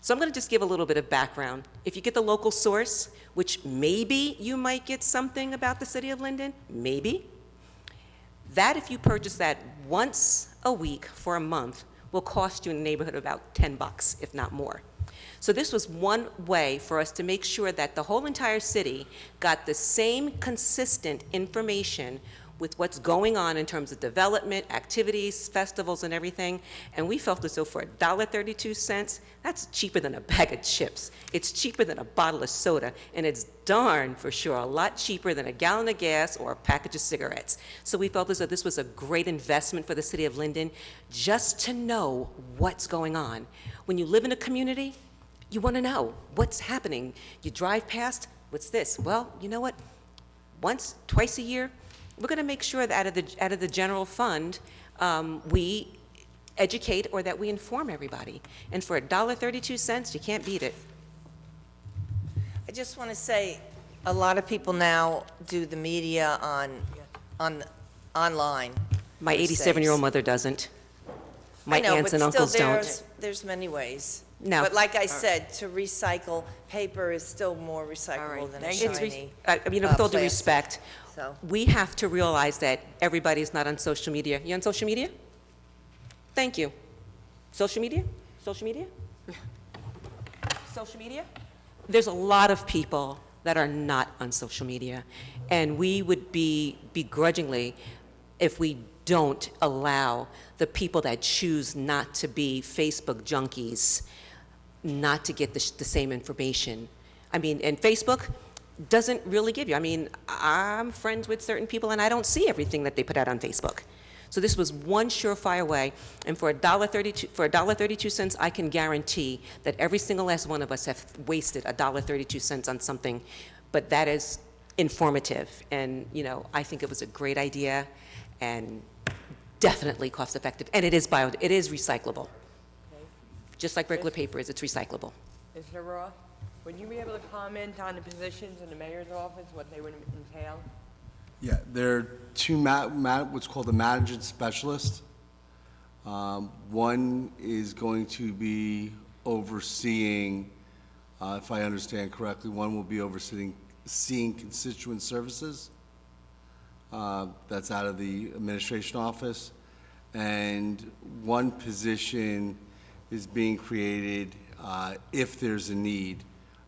So I'm going to just give a little bit of background. If you get the local source, which maybe you might get something about the city of Linden, maybe, that if you purchase that once a week for a month will cost you in the neighborhood of about $10, if not more. So this was one way for us to make sure that the whole entire city got the same consistent information with what's going on in terms of development, activities, festivals, and everything. And we felt as though for $1.32, that's cheaper than a bag of chips. It's cheaper than a bottle of soda, and it's darn for sure a lot cheaper than a gallon of gas or a package of cigarettes. So we felt as though this was a great investment for the city of Linden, just to know what's going on. When you live in a community, you want to know what's happening. You drive past, what's this? Well, you know what? Once, twice a year, we're going to make sure that out of the general fund, we educate or that we inform everybody. And for $1.32, you can't beat it. I just want to say, a lot of people now do the media online. My 87-year-old mother doesn't. My I know, aunts but and still, uncles don't. there's many ways. No. But like I said, to recycle, paper is still more recyclable than a shiny I mean, with all due plastic. respect, So, we have to realize that everybody's not on social media. You on social media? Thank you. Social media? Social media? Social media? There's a lot of people that are not on social media, and we would be begrudgingly if we don't allow the people that choose not to be Facebook junkies not to get the same information. I mean, and Facebook doesn't really give you. I mean, I'm friends with certain people, and I don't see everything that they put out on Facebook. So this was one surefire way, and for $1.32, I can guarantee that every single last one of us have wasted $1.32 on something, but that is informative, and I think it was a great idea, and definitely cost-effective, and it is recyclable. Just like regular paper is, it's recyclable. Mr. Roth, would you be able to comment on the positions in the mayor's office, what they would entail? Yeah, there are two, what's called a management specialist. One is going to be overseeing, if I understand correctly, one will be overseeing constituent services. That's out of the administration office. And one position is being created if there's a need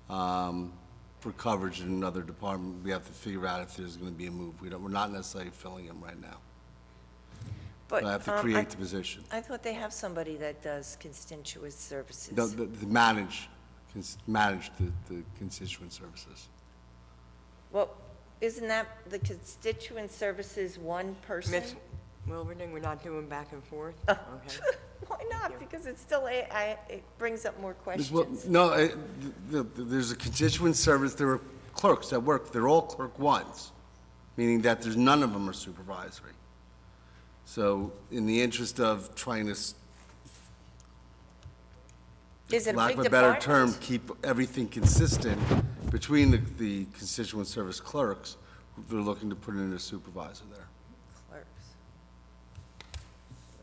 for coverage in another department. We have to figure out if there's going to be a move. We're not necessarily filling them right now. But I have to create the position. I thought they have somebody that does constituent services. The manage the constituent services. Well, isn't that the constituent services one person? Ms. Wilberding, we're not doing back and forth? Okay. Why not? Because it's still, it brings up more Well, questions. no, there's a constituent service, there are clerks that work, they're all clerk ones, meaning that there's none of them are supervisory. So in the interest of trying to, Is it a lack big of a better department? term, keep everything consistent between the constituent service clerks, they're looking to put in a supervisor there. Clerks.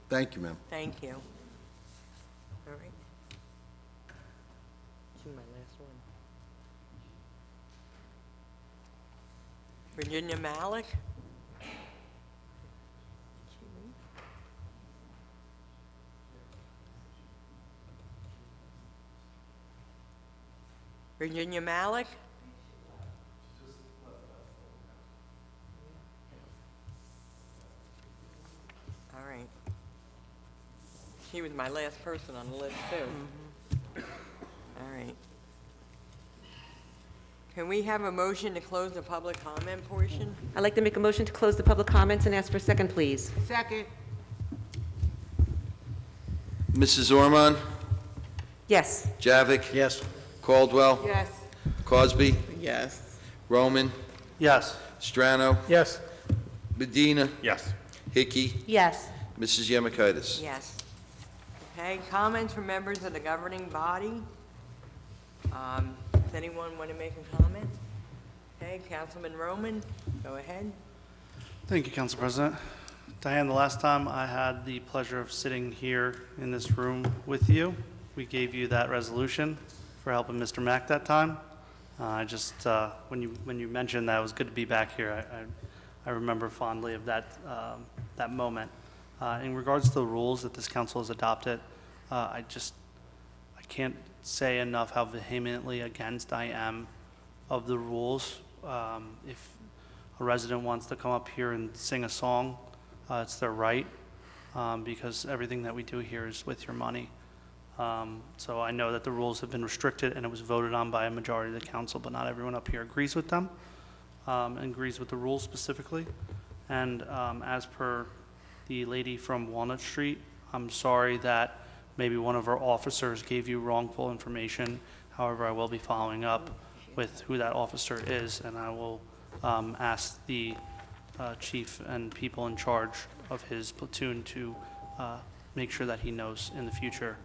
Thank you, ma'am. Thank you. All right. This is my last one. Virginia Malik? Virginia Malik? All right. She was my last person on the list, too. All right. Can we have a motion to close the public comment portion? I'd like to make a motion to close the public comments and ask for a second, please. Second. Mrs. Ormond? Yes. Javik? Yes. Caldwell? Yes. Cosby? Yes. Roman? Yes. Strano? Yes. Medina? Yes. Hickey? Yes. Mrs. Yemekaitis? Yes. Okay, comments from members of the governing body? Does anyone want to make a comment? Okay, Councilman Roman, go ahead. Thank you, Council President. Diane, the last time I had the pleasure of sitting here in this room with you, we gave you that resolution for helping Mr. Mack that time. When you mentioned that, it was good to be back here. I remember fondly of that moment. In regards to the rules that this council has adopted, I can't say enough how vehemently against I am of the rules. If a resident wants to come up here and sing a song, it's their right, because everything that we do here is with your money. So I know that the rules have been restricted and it was voted on by a majority of the council, but not everyone up here agrees with them, and agrees with the rules specifically. And as per the lady from Walnut Street, I'm sorry that maybe one of our officers gave you wrongful information. However, I will be following up with who that officer is, and I will ask the chief and people in charge of his platoon to make sure that he knows in the future.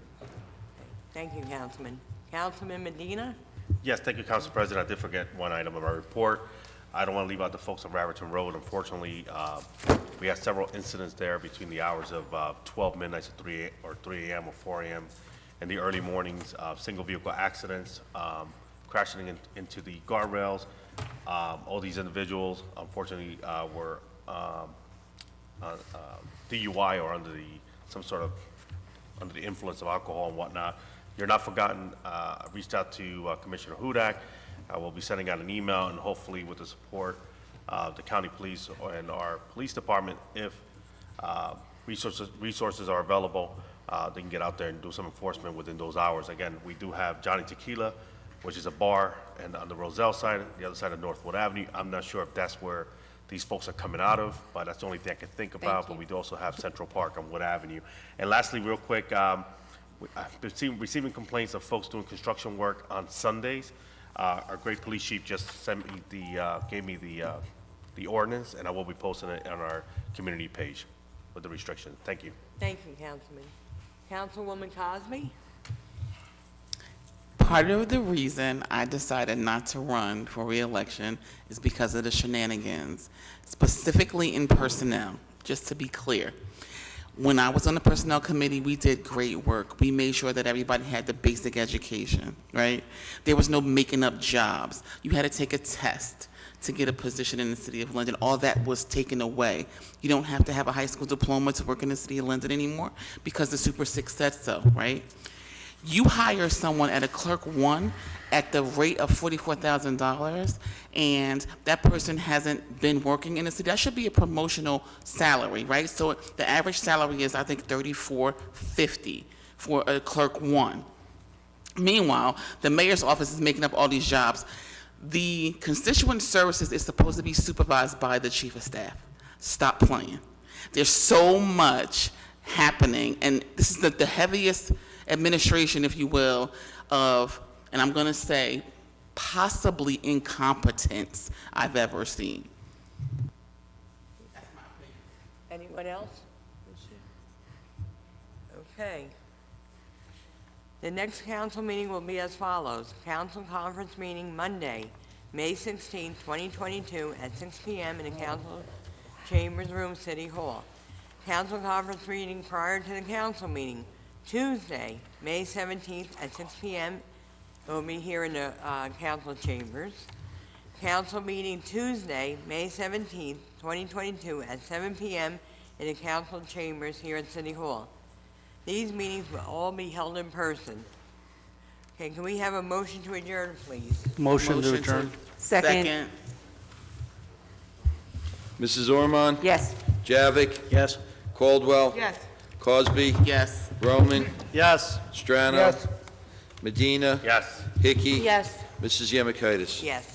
Thank you, Councilman. Councilman Medina? Yes, thank you, Council President. I did forget one item of my report. I don't want to leave out the folks on Raritan Road. Unfortunately, we had several incidents there between the hours of 12 midnight to 3 a.m. or 4 a.m. in the early mornings, single vehicle accidents, crashing into the guardrails. All these individuals, unfortunately, were DUI or under the influence of alcohol and whatnot. You're not forgotten. I reached out to Commissioner Hudak. I will be sending out an email, and hopefully with the support of the county police and our police department, if resources are available, they can get out there and do some enforcement within those hours. Again, we do have Johnny Tequila, which is a bar, and on the Roselle side, the other side of Northwood Avenue. I'm not sure if that's where these folks are coming out of, but that's the only thing I can think about. But we do also have Central Park on Wood Avenue. And lastly, real quick, I've been receiving complaints of folks doing construction work on Sundays. Our great police chief just gave me the ordinance, and I will be posting it on our community page with the restrictions. Thank you. Thank you, Councilman. Councilwoman Cosby? Part of the reason I decided not to run for re-election is because of the shenanigans, specifically in personnel, just to be clear. When I was on the personnel committee, we did great work. We made sure that everybody had the basic education, right? There was no making up jobs. You had to take a test to get a position in the city of Linden. All that was taken away. You don't have to have a high school diploma to work in the city of Linden anymore because the Super 6 said so, right? You hire someone at a clerk 1 at the rate of $44,000, and that person hasn't been working in the city. That should be a promotional salary, right? So the average salary is, I think, $34.50 for a clerk 1. Meanwhile, the mayor's office is making up all these jobs. The constituent services is supposed to be supervised by the chief of staff. Stop playing. There's so much happening, and this is the heaviest administration, if you will, of, and I'm going to say, possibly incompetence I've ever seen. Anyone else? Okay. The next council meeting will be as follows. Council conference meeting Monday, May 16, 2022 at 6 p.m. in the council chambers room, City Hall. Council conference meeting prior to the council meeting, Tuesday, May 17th at 6 p.m. It will be here in the council chambers. Council meeting Tuesday, May 17th, 2022 at 7 p.m. in the council chambers here at City Hall. These meetings will all be held in person. Okay, can we have a motion to adjourn, please? Motion to adjourn. Second. Mrs. Ormond? Yes. Javik? Yes. Caldwell? Yes. Cosby? Yes. Roman? Yes. Strano? Yes. Medina? Yes. Hickey? Yes. Mrs. Yemakaitis? Yes.